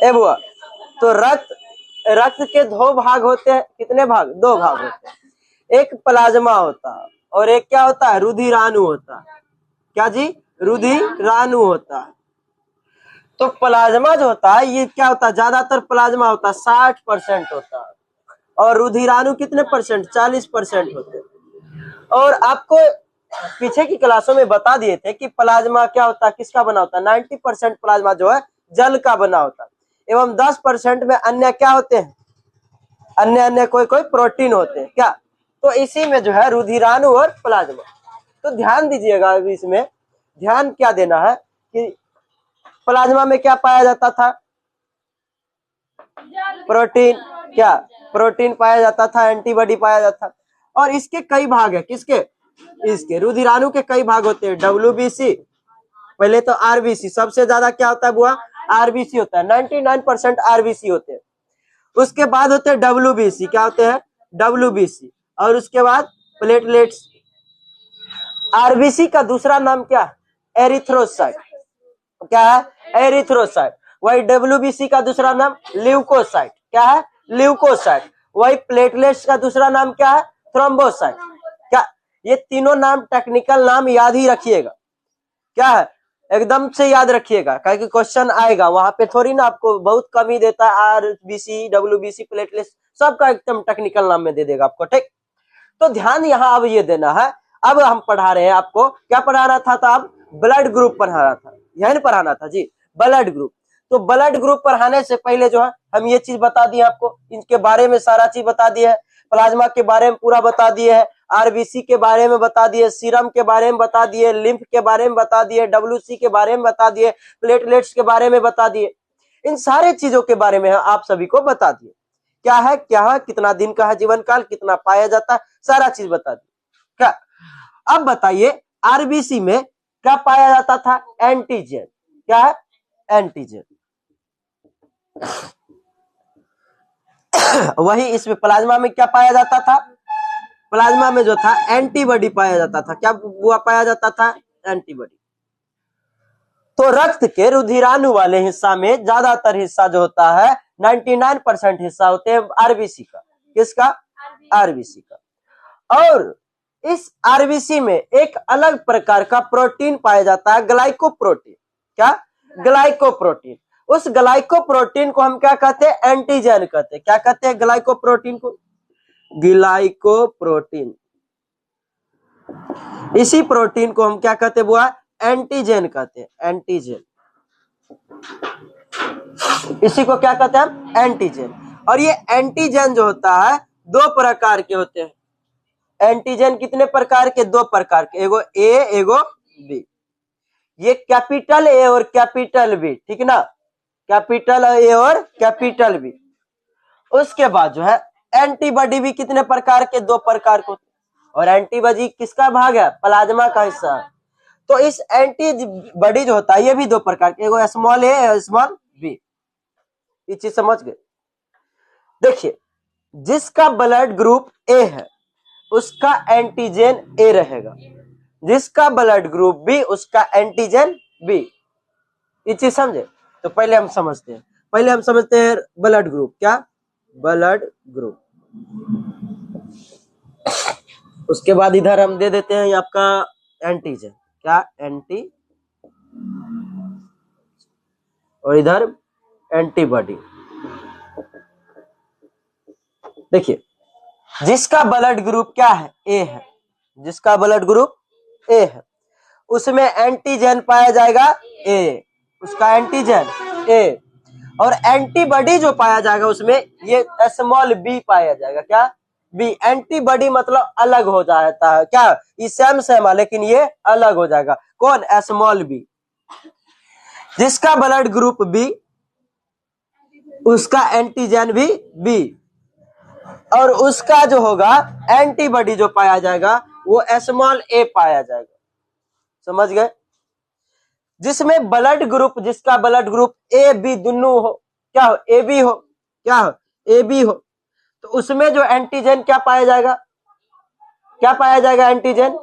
ए बुआ, तो रक्त के दो भाग होते हैं, कितने भाग? दो भाग होते हैं। एक प्लाज्मा होता है और एक क्या होता है? रुधिराणु होता है। क्या जी? रुधिराणु होता है। तो प्लाज्मा जो होता है ये क्या होता है? ज्यादातर प्लाज्मा होता है 60% होता है और रुधिराणु कितने परसेंट? 40% होते हैं। और आपको पीछे की क्लासों में बता दिए थे कि प्लाज्मा क्या होता है, किसका बना होता है? 90% प्लाज्मा जो है जल का बना होता है एवं 10% में अन्य क्या होते हैं? अन्य कोई प्रोटीन होते हैं। क्या? तो इसी में जो है रुधिराणु और प्लाज्मा। तो ध्यान दीजिएगा, अभी इसमें ध्यान क्या देना है कि प्लाज्मा में क्या पाया जाता था? प्रोटीन। क्या? प्रोटीन पाया जाता था, एंटीबॉडी पाया जाता था। और इसके कई भाग है, किसके? इसके रुधिराणु के कई भाग होते हैं। WBC, पहले तो RBC, सबसे ज्यादा क्या होता है बुआ? RBC होता है, 99% RBC होते हैं। उसके बाद होते हैं WBC, क्या होते हैं? WBC। और उसके बाद प्लेटलेट्स। RBC का दूसरा नाम क्या है? एरिथ्रोसाइट। क्या है? एरिथ्रोसाइट। वही WBC का दूसरा नाम ल्यूकोसाइट। क्या है? ल्यूकोसाइट। वही प्लेटलेट्स का दूसरा नाम क्या है? थ्रोम्बोसाइट। क्या? ये तीनों नाम टेक्निकल नाम याद ही रखिएगा। क्या है? एकदम से याद रखिएगा, क्योंकि क्वेश्चन आएगा वहां पे थोड़ी ना आपको बहुत कम ही देता है। RBC, WBC, प्लेटलेट्स सबका एकदम टेक्निकल नाम में दे देगा आपको। ठीक, तो ध्यान यहाँ अब ये देना है। अब हम पढ़ा रहे हैं आपको, क्या पढ़ाना था? तो अब ब्लड ग्रुप पढ़ाना था, यही पढ़ाना था जी, ब्लड ग्रुप। तो ब्लड ग्रुप पढ़ाने से पहले जो है हम ये चीज बता दिए आपको, इनके बारे में सारा चीज बता दिए है। प्लाज्मा के बारे में पूरा बता दिए है, RBC के बारे में बता दिए, सीरम के बारे में बता दिए, लिम्फ के बारे में बता दिए, WC के बारे में बता दिए, प्लेटलेट्स के बारे में बता दिए। इन सारे चीजों के बारे में आप सभी को बता दिए। क्या है, कितना दिन का है जीवन काल, कितना पाया जाता है, सारा चीज बता दिए। क्या? अब बताइए RBC में क्या पाया जाता था? एंटीजन। क्या है? एंटीजन। वही इसमें प्लाज्मा में क्या पाया जाता था? प्लाज्मा में जो था एंटीबॉडी पाया जाता था। क्या हुआ पाया जाता था? एंटीबॉडी। तो रक्त के रुधिराणु वाले हिस्सा में ज्यादातर हिस्सा जो होता है 99% हिस्सा होते हैं RBC का। किसका? RBC का। और इस RBC में एक अलग प्रकार का प्रोटीन पाया जाता है, ग्लाइकोप्रोटीन। क्या? ग्लाइकोप्रोटीन। उस ग्लाइकोप्रोटीन को हम क्या कहते हैं? एंटीजन कहते हैं। क्या कहते हैं ग्लाइकोप्रोटीन को? ग्लाइकोप्रोटीन। इसी प्रोटीन को हम क्या कहते हैं बुआ? एंटीजन कहते हैं। एंटीजन, इसी को क्या कहते हैं? एंटीजन। और ये एंटीजन जो होता है दो प्रकार के होते हैं। एंटीजन कितने प्रकार के? दो प्रकार के, एगो A एगो B। ये कैपिटल A और कैपिटल B, ठीक ना? कैपिटल A और कैपिटल B। उसके बाद जो है एंटीबॉडी भी कितने प्रकार के? दो प्रकार के होते हैं। और एंटीबॉडी किसका भाग है? प्लाज्मा का हिस्सा है। तो इस एंटीबॉडी जो होता है ये भी दो प्रकार के, एगो स्मॉल A स्मॉल B। ये चीज समझ गए? देखिए, जिसका ब्लड ग्रुप A है उसका एंटीजन A रहेगा, जिसका ब्लड ग्रुप B उसका एंटीजन B। ये चीज समझे? तो पहले हम समझते हैं ब्लड ग्रुप। क्या? Blood group. उसके बाद इधर हम दे देते हैं आपका एंटीजन। क्या? एंटी, और इधर एंटीबॉडी। देखिए, जिसका ब्लड ग्रुप क्या है? A है। जिसका ब्लड ग्रुप A है उसमें एंटीजन पाया जाएगा A, उसका एंटीजन A। और एंटीबॉडी जो पाया जाएगा उसमें ये स्मॉल b पाया जाएगा। क्या? B। एंटीबॉडी मतलब अलग हो जाता है। क्या? ये सेम सेम है लेकिन ये अलग हो जाएगा। कौन? Small b। जिसका ब्लड ग्रुप B उसका एंटीजन भी B, और उसका जो होगा एंटीबॉडी जो पाया जाएगा वो स्मॉल a पाया जाएगा। समझ गए? जिसमें ब्लड ग्रुप, जिसका ब्लड ग्रुप A B दोनों हो, क्या हो? AB हो। क्या हो? AB हो। तो उसमें जो एंटीजन क्या पाया जाएगा? क्या पाया जाएगा? एंटीजन।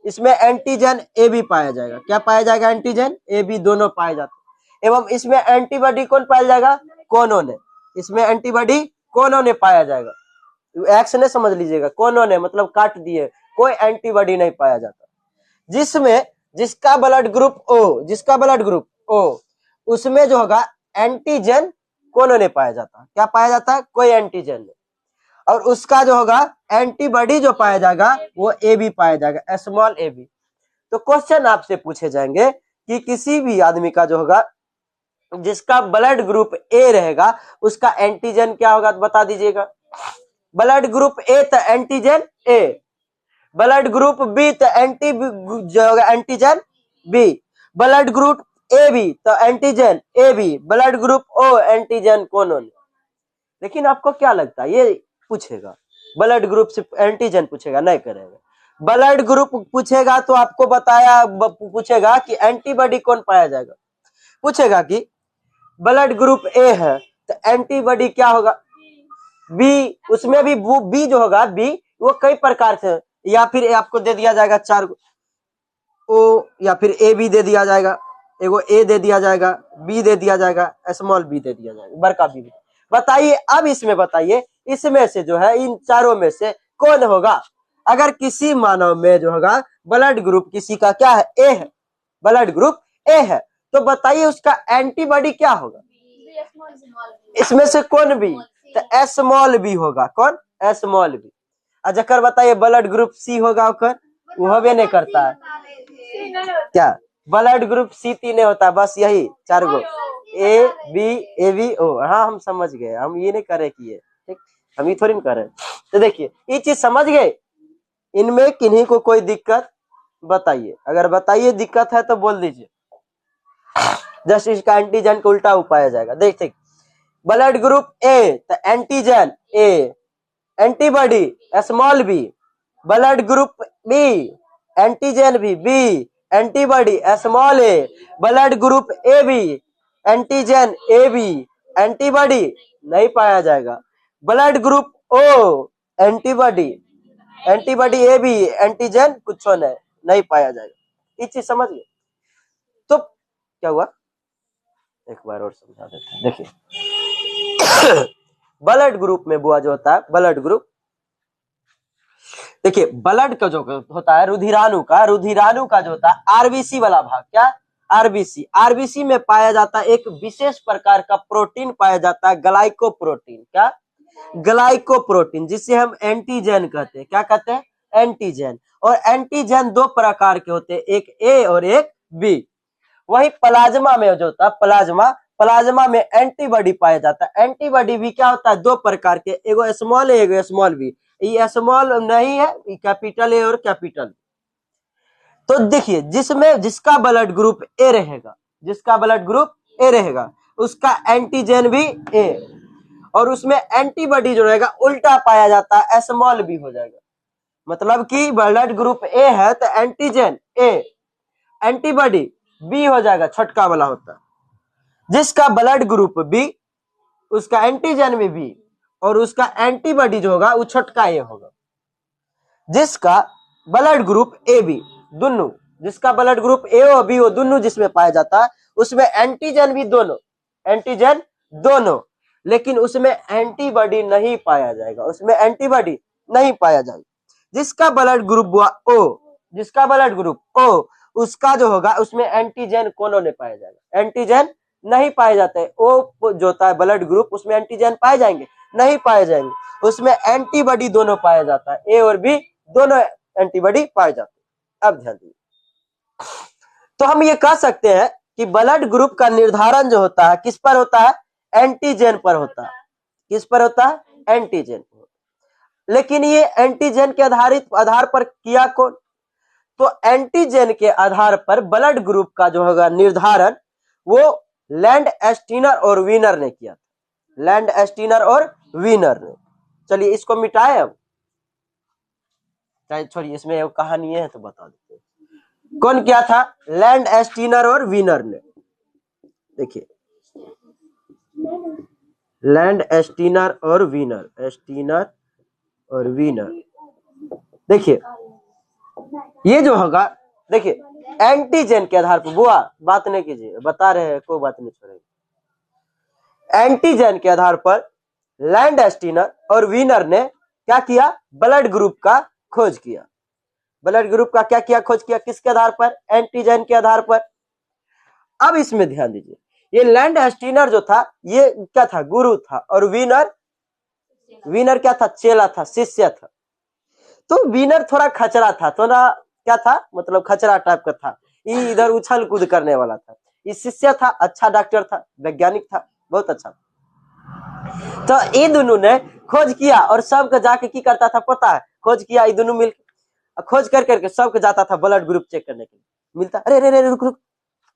इसमें एंटीजन AB पाया जाएगा। क्या पाया जाएगा? एंटीजन AB दोनों पाए जाते हैं। एवं इसमें एंटीबॉडी कौन पाया जाएगा? कोनों ने, इसमें एंटीबॉडी कोनों ने पाया जाएगा। एक्स ने समझ लीजिएगा, कोनों ने मतलब काट दिए, कोई एंटीबॉडी नहीं पाया जाता। जिसमें जिसका ब्लड ग्रुप ओ, उसमें जो होगा एंटीजन कोनों ने पाया जाता है। क्या पाया जाता है? कोई एंटीजन नहीं। और उसका जो होगा एंटीबॉडी जो पाया जाएगा वो ए बी पाया जाएगा, स्मॉल ए बी। तो क्वेश्चन आपसे पूछे जाएंगे कि किसी भी आदमी का जो होगा जिसका ब्लड ग्रुप ए रहेगा उसका एंटीजन क्या होगा, तो बता दीजिएगा। ब्लड ग्रुप ए तो antigen A, blood group B तो जो होगा antigen B, blood group A B तो antigen A B, blood group O antigen कोनों ने। लेकिन आपको क्या लगता है ये पूछेगा ब्लड ग्रुप से एंटीजन पूछेगा? नहीं करेगा। ब्लड ग्रुप पूछेगा तो आपको पूछेगा कि एंटीबॉडी कौन पाया जाएगा, पूछेगा कि ब्लड ग्रुप ए है तो एंटीबॉडी क्या होगा? बी। उसमें भी बी जो होगा बी वो कई प्रकार से, या फिर आपको दे दिया जाएगा 4 ओ, या फिर ए बी दे दिया जाएगा, एगो ए दे दिया जाएगा, बी दे दिया जाएगा, स्मॉल बी दे दिया जाएगा, बड़का बी। बताइए अब इसमें, बताइए इसमें से जो है इन चारों में से कौन होगा? अगर किसी मानव में जो होगा ब्लड ग्रुप किसी का क्या है? ए है, ब्लड ग्रुप ए है, तो बताइए उसका एंटीबॉडी क्या होगा? इसमें से कौन बी? तो स्मॉल बी होगा। कौन? Small B. जकर बताइए ब्लड ग्रुप सी होगा, वो होबे नहीं करता है। क्या ब्लड ग्रुप सी तीन होता है? बस यही 4 गो, ए बी ओ। हाँ हम समझ गए, हम ये नहीं करे कि ये ठीक, हम ये थोड़ी ना करे। तो देखिए ये चीज समझ गए। इनमें किन्हीं को कोई दिक्कत बताइए, अगर बताइए दिक्कत है तो बोल दीजिए। जस्ट इसका एंटीजन को उल्टा पाया जाएगा। देखिए ब्लड ग्रुप ए तो antigen A, antibody small B, blood group B antigen B, antibody small A, blood group A B antigen A B, antibody नहीं पाया जाएगा। Blood group O antibody A B antigen कुछ नहीं पाया जाएगा। ये चीज समझ गए? तो क्या हुआ, एक बार और समझा देते हैं। देखिए ब्लड ग्रुप में बुआ जो होता है ब्लड ग्रुप, देखिए ब्लड का जो होता है रुधिराणु का जो होता है आरबीसी वाला भाग, क्या? आरबीसी में पाया जाता है एक विशेष प्रकार का प्रोटीन पाया जाता है, ग्लाइकोप्रोटीन। क्या? ग्लाइकोप्रोटीन, जिसे हम एंटीजन कहते हैं। क्या कहते हैं? एंटीजन। और एंटीजन 2 प्रकार के होते हैं, एक ए और एक बी। वही प्लाज्मा में जो होता है प्लाज्मा में एंटीबॉडी पाया जाता है। एंटीबॉडी भी क्या होता है? 2 प्रकार के, एगो स्मॉल ए एगो स्मॉल बी। ये स्मॉल नहीं है, कैपिटल ए और कैपिटल। तो देखिए जिसका ब्लड ग्रुप ए रहेगा उसका एंटीजन भी ए, और उसमें एंटीबॉडी जो रहेगा उल्टा पाया जाता है, स्मॉल बी हो जाएगा। मतलब कि ब्लड ग्रुप ए है तो एंटीजन ए, एंटीबॉडी बी हो जाएगा, छोटका वाला होता है। जिसका ब्लड ग्रुप बी उसका एंटीजन भी बी और उसका एंटीबॉडी जो होगा वो छोटका ए होगा। जिसका ब्लड ग्रुप ए बी दोनों, जिसका ब्लड ग्रुप ए और बी दोनों जिसमें पाया जाता है उसमें एंटीजन भी दोनों, लेकिन उसमें एंटीबॉडी नहीं पाया जाएगा, जिसका ब्लड ग्रुप ओ उसका जो होगा उसमें एंटीजन कोनों ने पाया जाएगा, एंटीजन नहीं पाए जाते। ओ जो होता है ब्लड ग्रुप उसमें एंटीजन पाए जाएंगे? नहीं पाए जाएंगे, उसमें एंटीबॉडी दोनों पाया जाता है, ए और बी दोनों एंटीबॉडी पाए जाते हैं। अब ध्यान दीजिए, तो हम ये कह सकते हैं कि ब्लड ग्रुप का निर्धारण जो होता है किस पर होता है? एंटीजन पर होता है। किस पर होता है? एंटीजन पर। लेकिन ये एंटीजन के आधार पर किया कौन? तो एंटीजन के आधार पर ब्लड ग्रुप का जो होगा निर्धारण वो लैंडस्टीनर और वीनर ने किया था। चलिए इसको मिटाए। अब छोड़िए, इसमें एक कहानी है तो बता देते हैं। कौन किया था? लैंडस्टीनर और वीनर ने। देखिए लैंडस्टीनर और वीनर, देखिए ये जो होगा, देखिए एंटीजन के आधार पर, बुआ बात नहीं कीजिए, बता रहे हैं, कोई बात नहीं छोड़ेगा। एंटीजन के आधार पर लैंडस्टीनर और वीनर ने क्या किया, ब्लड ग्रुप का खोज किया। ब्लड ग्रुप का क्या किया, खोज किया, किसके आधार पर, एंटीजन के आधार पर। अब इसमें ध्यान दीजिए, ये लैंडस्टीनर जो था ये क्या था, गुरु था, और वीनर क्या था, चेला था, शिष्य था। तो वीनर थोड़ा खचरा था, थोड़ा क्या था, मतलब खचरा टाइप का था, ये इधर उछल कूद करने वाला था। ये शिष्य था, अच्छा डॉक्टर था, वैज्ञानिक था, बहुत अच्छा। तो ये दोनों ने खोज किया और सबके जाके की करता था पता है, खोज किया, ये दोनों मिलकर खोज कर करके सबके जाता था ब्लड ग्रुप चेक करने के लिए। मिलता, अरे अरे अरे रुक रुक,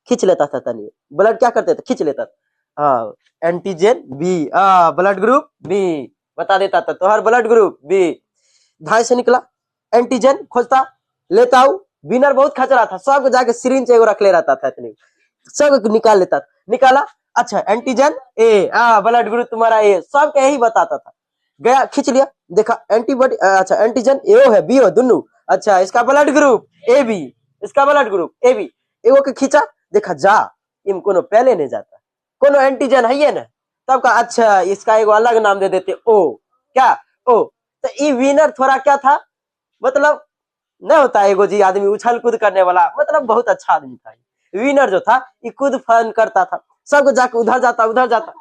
खींच लेता था तनी, ब्लड क्या करते थे, खींच लेता था, हाँ antigen B, blood group B बता देता था, तो हर ब्लड ग्रुप बी। धाई से निकला एंटीजन, खोजता, लेता हूं। विनर बहुत खचरा था, सबको जाके सिरिंज एगो रख ले रहता था, इतनी सब निकाल लेता था, निकाला, अच्छा एंटीजन ए, ब्लड ग्रुप तुम्हारा ए, सबके यही बताता था। गया खींच लिया, देखा एंटीबॉडी, अच्छा एंटीजन ए है बी हो दोनों, अच्छा इसका ब्लड ग्रुप ए बी, इसका ब्लड ग्रुप ए बी, एगो के खींचा, देखा जा इन कोनो पहले नहीं जाता, कोनो एंटीजन है ये ना, तब का अच्छा इसका एगो अलग नाम दे देते, ओ क्या, ओ। तो ये विनर थोड़ा क्या था, मतलब नहीं होता एगो जी आदमी उछल कूद करने वाला, मतलब बहुत अच्छा आदमी था। विनर जो था ये कूद फन करता था, सबको जाके उधर जाता उधर जाता,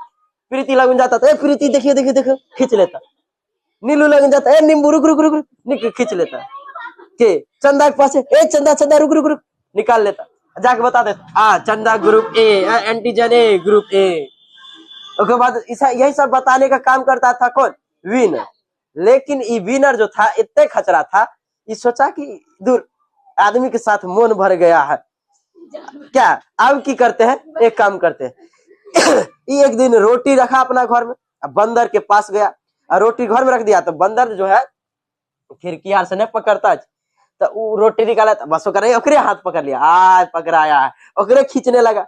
प्रीति लगन जाता था, ए प्रीति देखिए देखिए देखिए, खींच लेता, नीलू लगन जाता, ए नींबू रुक रुक रुक रुक, खींच लेता, के चंदा के पास, ए चंदा चंदा रुक रुक रुक, निकाल लेता, जाके बता देता, चंदा group A, antigen A group A. उसके बाद यही सब बताने का काम करता था कौन, विनर। लेकिन ये विनर जो था इतने खचरा था, ये सोचा कि दूर आदमी के साथ मन भर गया है, क्या अब की करते हैं, एक काम करते हैं। ये एक दिन रोटी रखा अपना घर में, बंदर के पास गया और रोटी घर में रख दिया, तो बंदर जो है खिड़की यार से नहीं पकड़ता, तो वो रोटी निकाला, बस ओकरे हाथ पकड़ लिया, आज पकड़ाया, ओकरे खींचने लगा,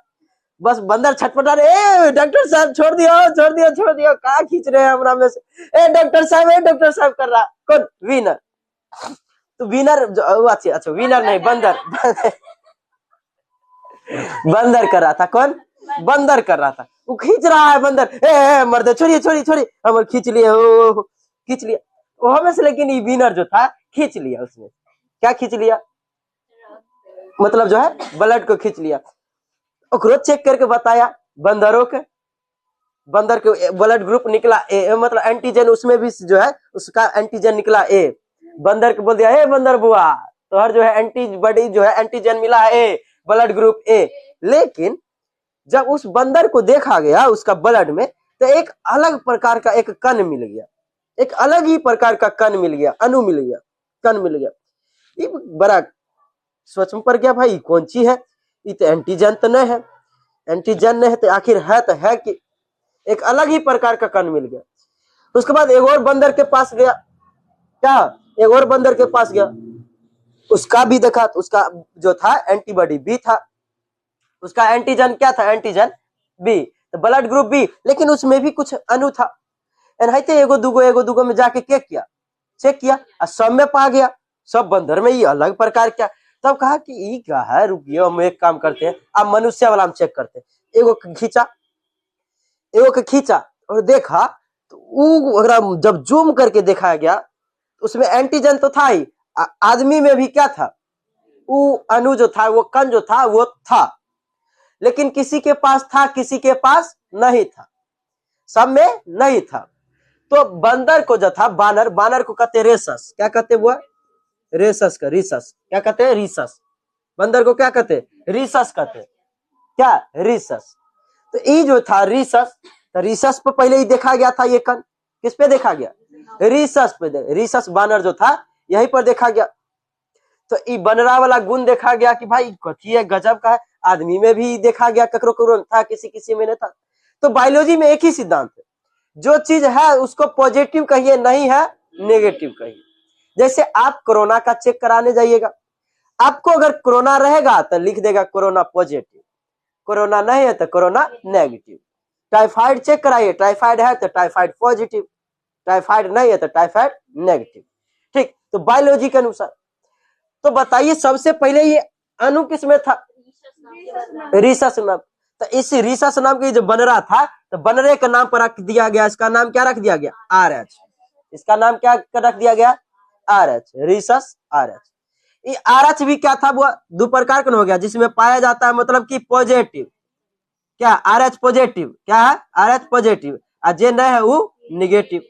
बस बंदर छटपटा रहे, डॉक्टर साहब छोड़ दियो छोड़ दियो छोड़ दियो, कहाँ खींच रहे हैं हमरा में से, ए डॉक्टर साहब कर रहा, कौन, विनर। तो विनर अच्छा विनर नहीं, बंदर बंदर कर रहा था, कौन, बंदर कर रहा था, वो खींच रहा है बंदर, ए मर्द छोड़िए छोड़िए छोड़िए, हम खींच लिए, खींच लिया वो हमें से, लेकिन ये विनर जो था खींच लिया, उसने क्या खींच लिया, मतलब जो है ब्लड को खींच लिया, ओकरो चेक करके बताया बंदरों के, बंदर के ब्लड ग्रुप निकला ए, मतलब एंटीजन उसमें भी जो है उसका एंटीजन निकला ए, बंदर को बोल दिया, ए बंदर बुआ तो हर जो है एंटीबॉडी जो है एंटीजन मिला है ए, ब्लड ग्रुप ए। लेकिन जब उस बंदर को देखा गया उसका ब्लड में, तो एक अलग प्रकार का एक कण मिल गया, एक अलग ही प्रकार का कण मिल गया, अणु मिल गया, कण मिल गया। ये बड़ा सोच में पड़ गया, भाई कौन सी है, ये तो एंटीजन तो नहीं है, एंटीजन नहीं है तो आखिर है तो है कि, एक अलग ही प्रकार का कण मिल गया। उसके बाद एक और बंदर के पास गया, क्या, एक और बंदर के पास गया, उसका भी देखा, तो उसका जो था एंटीबॉडी बी था, उसका एंटीजन क्या था, एंटीजन बी, तो ब्लड ग्रुप बी, लेकिन उसमें भी कुछ अणु था, एगो दुगो में जाके चेक किया और सब में पा गया, सब बंदर में ये अलग प्रकार क्या। तब कहा कि ये क्या है, रुकिए हम एक काम करते हैं, अब मनुष्य वाला हम चेक करते हैं, एगो के खींचा और देखा, तो अगर जब जूम करके देखा गया उसमें एंटीजन तो था ही, आदमी में भी क्या था, वो अणु जो था, वो कण जो था वो था, लेकिन किसी के पास था किसी के पास नहीं था, सब में नहीं था। तो बंदर को जो था, बानर को कहते रेसस, क्या कहते वो, रेसस का, रिसस क्या कहते हैं, रिसस, बंदर को क्या कहते, रिसस कहते, क्या रिसस। तो ये जो था रिसस, तो रिसस पे पहले ही देखा गया था, ये कण किस पे देखा गया, रिसस पे, रिसस बानर जो था यहीं पर देखा गया। तो ये बनरा वाला गुण देखा गया कि भाई कथी है, गजब का है, आदमी में भी देखा गया, ककरो ककरो था, किसी में नहीं था। तो बायोलॉजी में एक ही सिद्धांत है, जो चीज है उसको पॉजिटिव कहिए, नहीं है नेगेटिव कहिए। जैसे आप कोरोना का चेक कराने जाइएगा, आपको अगर कोरोना रहेगा तो लिख देगा कोरोना पॉजिटिव, कोरोना नहीं है तो कोरोना नेगेटिव। टाइफाइड चेक कराइए, टाइफाइड है तो टाइफाइड पॉजिटिव, टाइफाइड नहीं है तो टाइफाइड नेगेटिव। ठीक, तो बायोलॉजी के अनुसार। तो बताइए सबसे पहले ये अणु किसमें था, रिसस में। तो इस रिसस नाम की जो बनरा था, तो बनरे के नाम पर रख दिया गया, इसका नाम क्या रख दिया गया? RH। इसका नाम क्या रख दिया गया? RH, rhesus RH। ये RH भी क्या था? वो दो प्रकार का हो गया, जिसमें पाया जाता है मतलब कि पॉजिटिव, क्या RH पॉजिटिव, क्या है? RH पॉजिटिव, और जे नहीं है वो निगेटिव।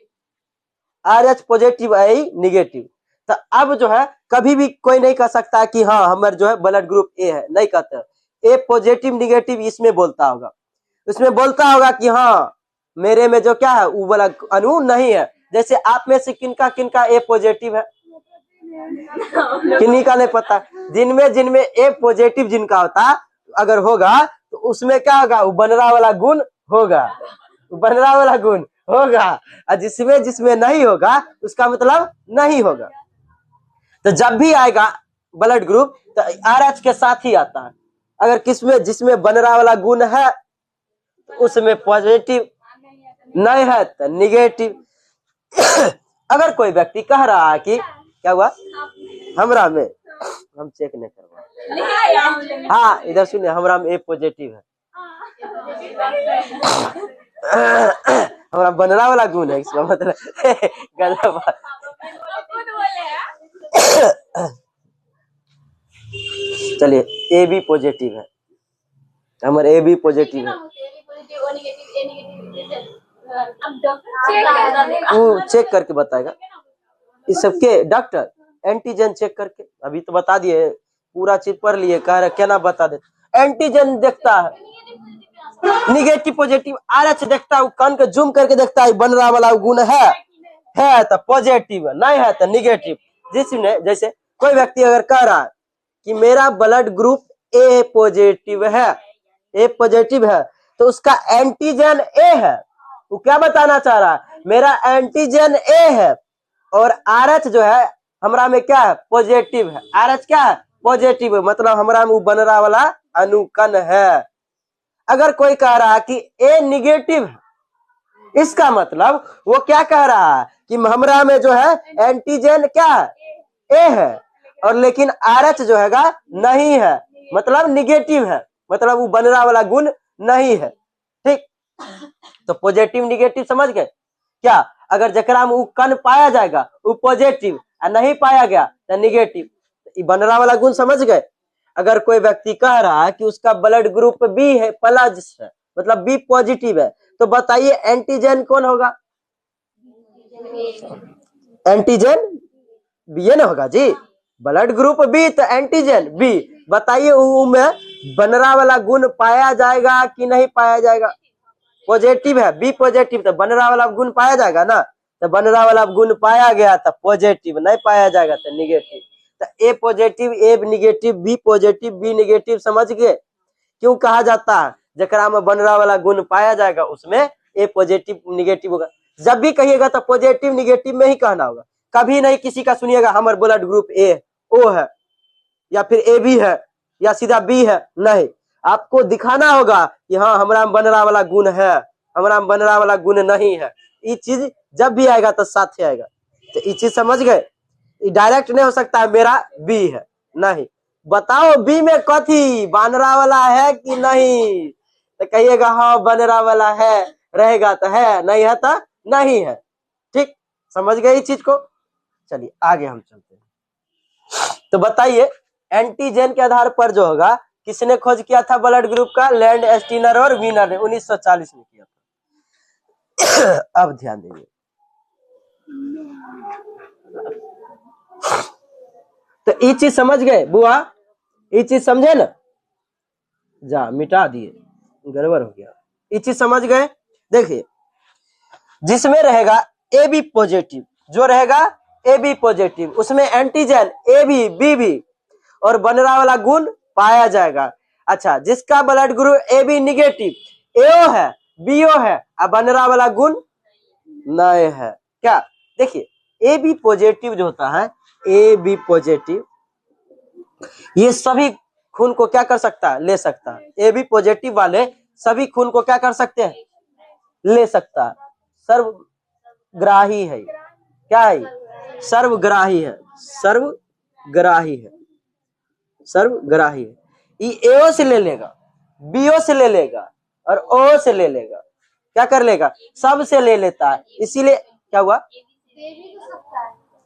RH पॉजिटिव है निगेटिव। तो अब जो है कभी भी कोई नहीं कह सकता कि हाँ हमारे जो है ब्लड ग्रुप ए है, नहीं कहते। ए पॉजिटिव निगेटिव इसमें बोलता होगा, उसमें बोलता होगा कि हाँ मेरे में जो क्या है वो वाला अणु नहीं है। जैसे आप में से किनका किनका ए पॉजिटिव है? किन्हीं का नहीं पता। जिनमें ए पॉजिटिव जिनका होता अगर होगा तो उसमें क्या होगा? वो बनरा वाला गुण होगा, बनरा वाला गुण होगा, और जिसमें नहीं होगा उसका मतलब नहीं होगा। तो जब भी आएगा ब्लड ग्रुप तो RH के साथ ही आता है। अगर जिसमें बनरा वाला गुण है तो उसमें पॉजिटिव, नहीं है तो निगेटिव। अगर कोई व्यक्ति कह रहा है कि क्या हुआ हमरा में, हम चेक नहीं करवा, हाँ इधर सुनिए, हमरा में ए पॉजिटिव है, हमारा बनरा वाला गुण है, इसका मतलब गलत। चलिए ए बी पॉजिटिव है, हमारे ए बी पॉजिटिव है, वो चेक करके बताएगा। इस सबके डॉक्टर एंटीजन चेक करके, अभी तो बता दिए, पूरा चीज पढ़ लिए, कह रहे क्या ना बता दे। एंटीजन देखता है निगेटिव पॉजिटिव, RH देखता है, कान के जूम करके देखता है बनरा वाला गुण है तो पॉजिटिव, नहीं है तो निगेटिव। जिसने जैसे कोई व्यक्ति अगर कह रहा है कि मेरा ब्लड ग्रुप ए पॉजिटिव है, ए पॉजिटिव है, तो उसका एंटीजन ए है। वो क्या बताना चाह रहा है? मेरा एंटीजन ए है और RH जो है हमरा में क्या है? पॉजिटिव है। RH क्या है? पॉजिटिव है, मतलब हमरा में वो बनरा वाला अनुकण है। अगर कोई कह रहा है कि ए निगेटिव है, इसका मतलब वो क्या कह रहा है कि हमरा में जो है एंटीजन क्या है? ए है, और लेकिन RH जो हैगा नहीं है, मतलब निगेटिव है, मतलब वो बनरा वाला गुण नहीं है। ठीक, तो पॉजिटिव निगेटिव समझ गए क्या? अगर जकरा में वो कण पाया जाएगा वो पॉजिटिव और नहीं पाया गया तो निगेटिव, ये बनरा वाला गुण समझ गए। अगर कोई व्यक्ति कह रहा है कि उसका ब्लड ग्रुप बी है, प्लस है, मतलब बी पॉजिटिव है, तो बताइए एंटीजन कौन होगा? एंटीजन बी ना होगा जी। ब्लड ग्रुप बी तो एंटीजन बी। बताइए में बनरा वाला गुण पाया जाएगा कि नहीं पाया जाएगा? पॉजिटिव है, बी पॉजिटिव, तो बनरा वाला गुण पाया जाएगा ना। तो बनरा वाला गुण पाया गया तो पॉजिटिव, नहीं पाया जाएगा तो निगेटिव। तो A positive, A negative, B positive, B negative, समझ गए? क्यों कहा जाता है? जकरा में बनरा वाला गुण पाया जाएगा उसमें ए पॉजिटिव निगेटिव होगा। जब भी कहिएगा तो पॉजिटिव निगेटिव में ही कहना होगा, कभी नहीं किसी का सुनिएगा हमारे ब्लड ग्रुप ए ओ है या फिर ए बी है या सीधा बी है, नहीं। आपको दिखाना होगा कि हाँ हमारा में बनरा वाला गुण है, हमारा में बनरा वाला गुण नहीं है। ये चीज जब भी आएगा तो साथ ही आएगा। तो ये चीज समझ गए? डायरेक्ट नहीं हो सकता है मेरा बी है, नहीं। बताओ बी में कथी बनरा वाला है कि नहीं? तो कहिएगा हाँ बनरा वाला है, रहेगा तो है, नहीं है तो नहीं है। ठीक, समझ गए इस चीज को? चलिए आगे हम चलते हैं। तो बताइए एंटीजन के आधार पर जो होगा, किसने खोज किया था ब्लड ग्रुप का? लैंड स्टीनर और वीनर ने 1940 में किया था। अब ध्यान दीजिए, तो ये चीज समझ गए बुआ? ये चीज समझे ना? जा मिटा दिए, गड़बड़ हो गया। ये चीज समझ गए? देखिए जिसमें रहेगा ए बी पॉजिटिव, जो रहेगा ए बी पॉजिटिव, उसमें antigen A B B B और बनरा वाला गुण पाया जाएगा। अच्छा, जिसका blood group A B negative, A O है बीओ है और बनरा वाला गुण नहीं है। क्या देखिए, ए बी पॉजिटिव जो होता है, ए बी पॉजिटिव, ये सभी खून को क्या कर सकता है? ले सकता है। ए बी पॉजिटिव वाले सभी खून को क्या कर सकते हैं? ले सकता है। सर्वग्राही है। क्या है? सर्वग्राही है, सर्वग्राही है, सर्वग्राही है। ये एओ से ले लेगा, बीओ से ले लेगा और ओ से ले लेगा, क्या कर लेगा, सब से ले लेता है। इसीलिए क्या हुआ,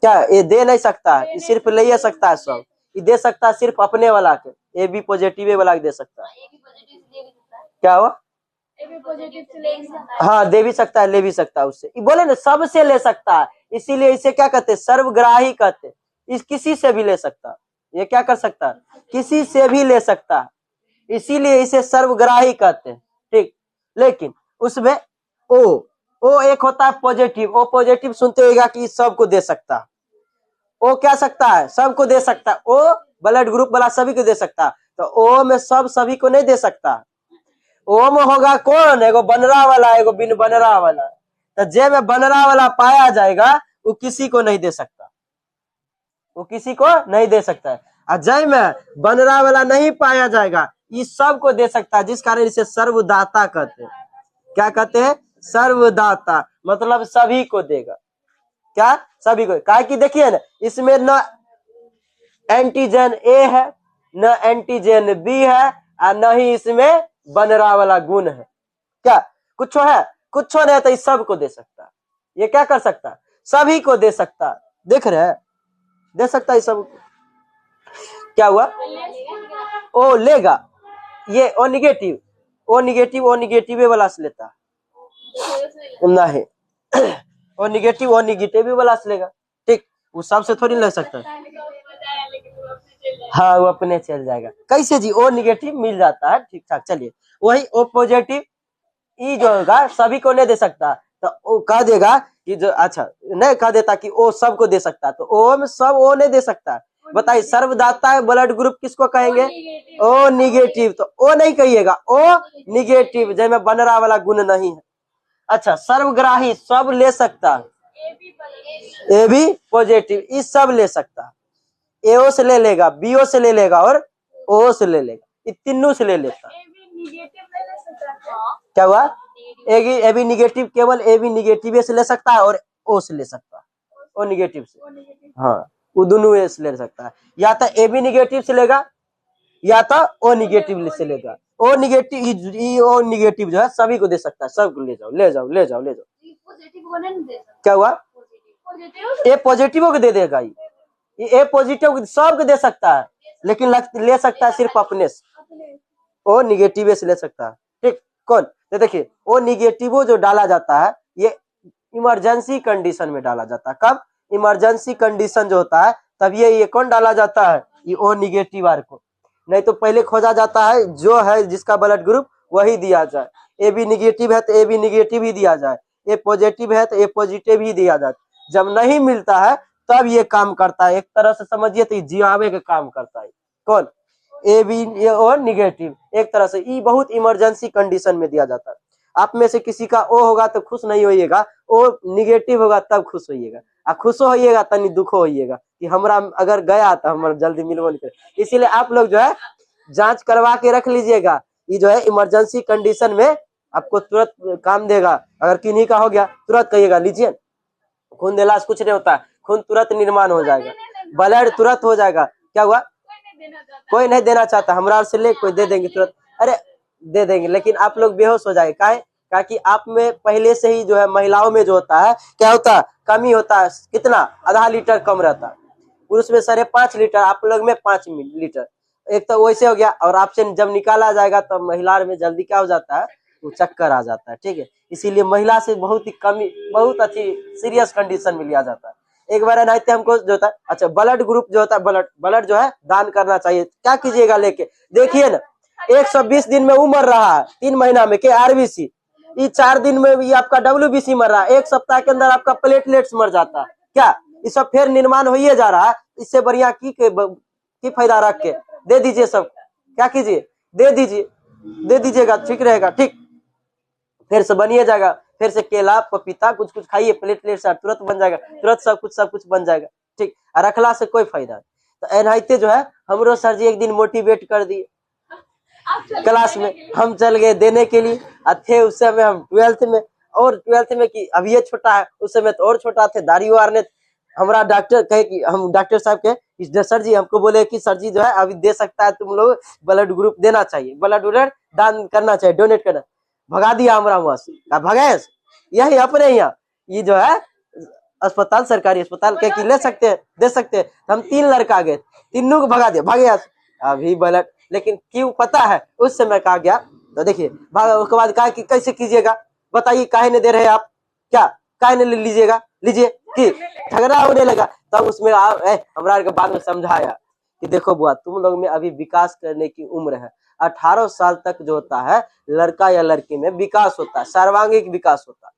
क्या ये दे नहीं सकता है, सिर्फ ले ही सकता है सब, ये दे सकता है सिर्फ अपने वाला के, ए बी पॉजिटिव वाला के दे सकता है। क्या हुआ, हाँ दे भी सकता है ले भी सकता है उससे, बोले ना सब से ले सकता है, इसीलिए इसे क्या कहते हैं, सर्वग्राही कहते हैं। इस किसी से भी ले सकता है, ये क्या कर सकता है, किसी से भी ले सकता है, इसीलिए इसे सर्वग्राही कहते हैं। ठीक, लेकिन उसमें ओ एक होता है पॉजिटिव, ओ पॉजिटिव सुनते होगा कि सबको दे सकता है, ओ क्या सकता है, सबको दे सकता है, ओ ब्लड ग्रुप वाला सभी को दे सकता है, तो ओ में सब सभी को नहीं दे सकता। ओ में होगा कौन, एगो बनरा वाला एगो बिन बनरा वाला, तो जे में बनरा वाला पाया जाएगा वो किसी को नहीं दे सकता, वो किसी को नहीं दे सकता है, और जय में बनरा वाला नहीं पाया जाएगा ये सबको दे सकता है, जिस कारण इसे सर्वदाता कहते हैं। क्या कहते हैं, सर्वदाता, मतलब सभी को देगा, क्या सभी को, क्या कि देखिए ना इसमें न एंटीजन ए है न एंटीजन बी है और न ही इसमें बनरा वाला गुण है, क्या कुछ है, कुछ नहीं, तो इस सबको दे सकता है। ये क्या कर सकता है, सभी को दे सकता है, देख रहे हैं, दे सकता है सब। क्या हुआ, ओ लेगा, ये ओ निगेटिव वाला से लेता नहीं, ओ निगेटिव वाला से लेगा, ठीक, वो सबसे थोड़ी ले सकता है, हाँ वो अपने चल जाएगा, कैसे जी, ओ निगेटिव मिल जाता है, ठीक ठाक। चलिए वही ओ पॉजिटिव ई जो होगा सभी को नहीं दे सकता, तो वो कह देगा कि जो, अच्छा नहीं कह देता कि ओ सबको दे सकता, तो ओ में सब ओ नहीं दे सकता। बताइए सर्वदाता ब्लड ग्रुप किसको कहेंगे, ओ निगेटिव, तो ओ नहीं कहिएगा, ओ निगेटिव जिसमें बनरा वाला गुण नहीं है। अच्छा सर्वग्राही सब ले सकता, ए बी पॉजिटिव इस सब ले सकता, एओ से ले लेगा, बीओ से ले लेगा और ओ से ले लेगा, इन तीनों से ले लेता। क्या हुआ, ए बी निगेटिव केवल ए बी निगेटिव से ले सकता है और ओ से ले सकता है, ओ निगेटिव से, हाँ वो दोनों से ले सकता है, या तो ए बी निगेटिव से लेगा या तो ओ निगेटिव से लेगा। ओ निगेटिव जो है सभी को दे सकता है, सबको ले जाओ ले जाओ ले जाओ ले जाओ। क्या हुआ, ए पॉजिटिव को दे देगा, ये ए पॉजिटिव सबको दे सकता है, लेकिन ले सकता है सिर्फ अपने से, ओ निगेटिव से ले सकता है। ठीक, कौन, तो देखिए ओ निगेटिव जो डाला जाता है ये इमरजेंसी कंडीशन में डाला जाता है, कब, इमरजेंसी कंडीशन जो होता है तब ये कौन डाला जाता है, ये ओ निगेटिव आर को, नहीं तो पहले खोजा जाता है जो है जिसका ब्लड ग्रुप वही दिया जाए, ए बी निगेटिव है तो ए बी निगेटिव ही दिया जाए, ए पॉजिटिव है तो ए पॉजिटिव ही दिया जाए। जब नहीं मिलता है तब ये काम करता है, एक तरह से समझिए तो जियावे का काम करता है, कौन, ए बी और निगेटिव, एक तरह से ये बहुत इमरजेंसी कंडीशन में दिया जाता है। आप में से किसी का ओ होगा तो खुश नहीं होइएगा, ओ निगेटिव होगा तब खुश होइएगा, आ खुशो होइएगा तनी दुखो होइएगा कि हमरा अगर गया तो हमारा जल्दी मिलबो नहीं करे। इसीलिए आप लोग जो है जांच करवा के रख लीजिएगा, ये जो है इमरजेंसी कंडीशन में आपको तुरंत काम देगा। अगर किन्हीं का हो गया तुरंत कहिएगा लीजिए, खून देला से कुछ नहीं होता, खून तुरंत निर्माण हो जाएगा, ब्लड तुरंत हो जाएगा। क्या हुआ, कोई नहीं देना चाहता, हमरा से ले कोई दे देंगे तुरंत, अरे दे देंगे, लेकिन आप लोग बेहोश हो जाएंगे, काहे, कि आप में पहले से ही जो है महिलाओं में जो होता है क्या होता है, कमी होता है, कितना, आधा लीटर कम रहता है, पुरुष में 5.5 लीटर, आप लोग में 5 लीटर, एक तो वैसे हो गया। और आपसे जब निकाला जाएगा तो महिला में जल्दी क्या हो जाता है, वो चक्कर आ जाता है, ठीक है, इसीलिए महिला से बहुत ही कमी, बहुत अच्छी सीरियस कंडीशन में लिया जाता है। एक बार नहीं हमको जो होता है, अच्छा ब्लड ग्रुप जो होता है, ब्लड जो है दान करना चाहिए, क्या कीजिएगा लेके, देखिए ना 120 दिन में उमर रहा है, 3 महीना में के आरबीसी, ये 4 दिन में भी आपका डब्ल्यूबीसी मर रहा है, 1 सप्ताह के अंदर आपका प्लेटलेट्स मर जाता है, क्या ये सब फिर निर्माण हो जा रहा है, इससे बढ़िया की फायदा रख के दे दीजिए सब, क्या कीजिए दे दीजिएगा, ठीक रहेगा, ठीक फिर से बनिए जाएगा, फिर से केला पपीता कुछ कुछ खाइए, प्लेटलेट्स तुरंत बन जाएगा, तुरंत सब कुछ बन जाएगा, ठीक, रखला से कोई फायदा नहीं। तो एनहाइते जो है हमरो सर जी एक दिन मोटिवेट कर दिए क्लास में, हम चल गए देने के लिए, थे उस समय हम 12th में, और 12th में कि अब ये छोटा है, उस समय तो और छोटा थे, दाढ़ी वार ने, हमारा डॉक्टर कहे कि हम डॉक्टर साहब के इस सर जी हमको बोले कि सर जी जो है अभी दे सकता है, तुम लोग ब्लड ग्रुप देना चाहिए, ब्लड दान करना चाहिए, डोनेट करना। भगा दिया हमरा वहां से, भगे यही अपने यहाँ ये जो है अस्पताल, सरकारी अस्पताल के कि ले सकते हैं, दे सकते हैं। हम 3 लड़का गए, तीनों को भगा दिया, भागे अभी ब्लड। लेकिन क्यों पता है उस समय कहा गया, तो देखिए भागा, उसके बाद कहा कि कैसे कीजिएगा बताइए, काहे नहीं दे रहे आप, क्या काहे नहीं ले लीजिएगा, लीजिए कि झगड़ा होने लगा। तब उसमें हमरा के बाद में समझाया कि देखो बुआ, तुम लोग में अभी विकास करने की उम्र है, 18 साल तक जो होता है लड़का या लड़की में विकास होता है, सर्वांगीण विकास होता है।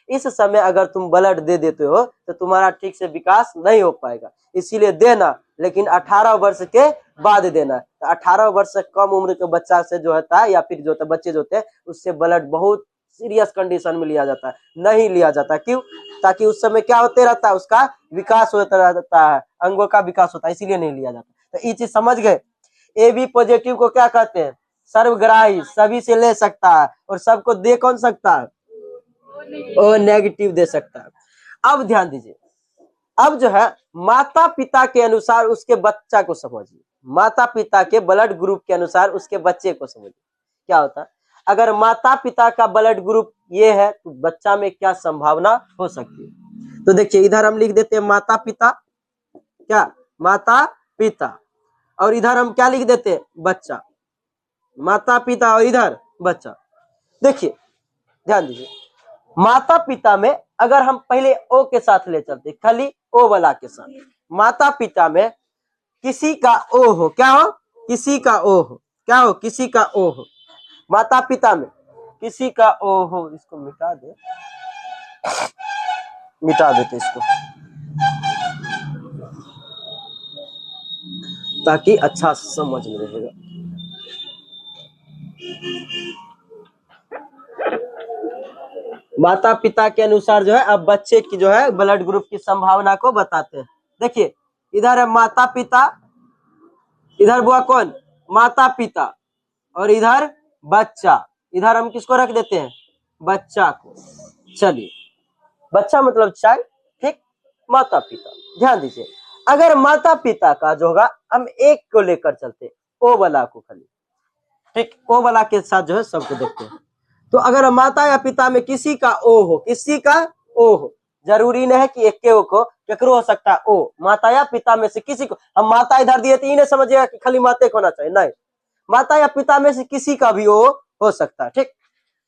इस समय अगर तुम ब्लड दे देते हो तो तुम्हारा ठीक से विकास नहीं हो पाएगा, इसीलिए देना, लेकिन 18 वर्ष के बाद देना। तो 18 वर्ष से कम उम्र के बच्चा से जो होता है या फिर जो होता है बच्चे जो होते हैं उससे ब्लड बहुत सीरियस कंडीशन में लिया जाता है, नहीं लिया जाता। क्यों? ताकि उस समय क्या होते रहता है, उसका विकास होता रहता है, अंगों का विकास होता है, इसीलिए नहीं लिया जाता। तो ये चीज समझ गए। ए बी पॉजिटिव को क्या कहते हैं? सर्वग्राही, सभी से ले सकता है और सबको दे कौन सकता है? ओ नेगेटिव दे सकता है। अब ध्यान दीजिए, अब जो है माता पिता के अनुसार उसके बच्चा को समझिए, माता पिता के ब्लड ग्रुप के अनुसार उसके बच्चे को समझिए क्या होता है। अगर माता पिता का ब्लड ग्रुप ये है तो बच्चा में क्या संभावना हो सकती है। तो देखिए इधर हम लिख देते हैं माता पिता, क्या माता पिता, और इधर हम क्या लिख देते हैं? बच्चा, माता पिता और इधर बच्चा। देखिए ध्यान दीजिए, माता पिता में अगर हम पहले ओ के साथ ले चलते, खाली ओ वाला के साथ, माता पिता में किसी का ओ हो, क्या हो? किसी का ओ हो, क्या हो? किसी का ओ हो। माता पिता में किसी का ओ हो, इसको मिटा दे, मिटा देते इसको ताकि अच्छा समझ में रहेगा। माता पिता के अनुसार जो है अब बच्चे की जो है ब्लड ग्रुप की संभावना को बताते हैं। देखिए इधर है माता पिता, इधर बुआ कौन? माता पिता, और इधर बच्चा। इधर हम किसको रख देते हैं? बच्चा को। चलिए बच्चा मतलब चाइल्ड, ठीक, माता पिता। ध्यान दीजिए, अगर माता पिता का जो होगा हम एक को लेकर चलते, ओ वाला को खाली, ठीक, ओ वाला के साथ जो है सबको देखते हैं। तो अगर माता या पिता में किसी का ओ हो, किसी का ओ हो, जरूरी नहीं है कि एक को, केकरो हो सकता है ओ, माता या पिता में से किसी को। हम माता इधर दिए तो ये नहीं समझिएगा कि खाली माते को होना चाहिए, नहीं, माता या पिता में से किसी का भी ओ हो सकता है, ठीक।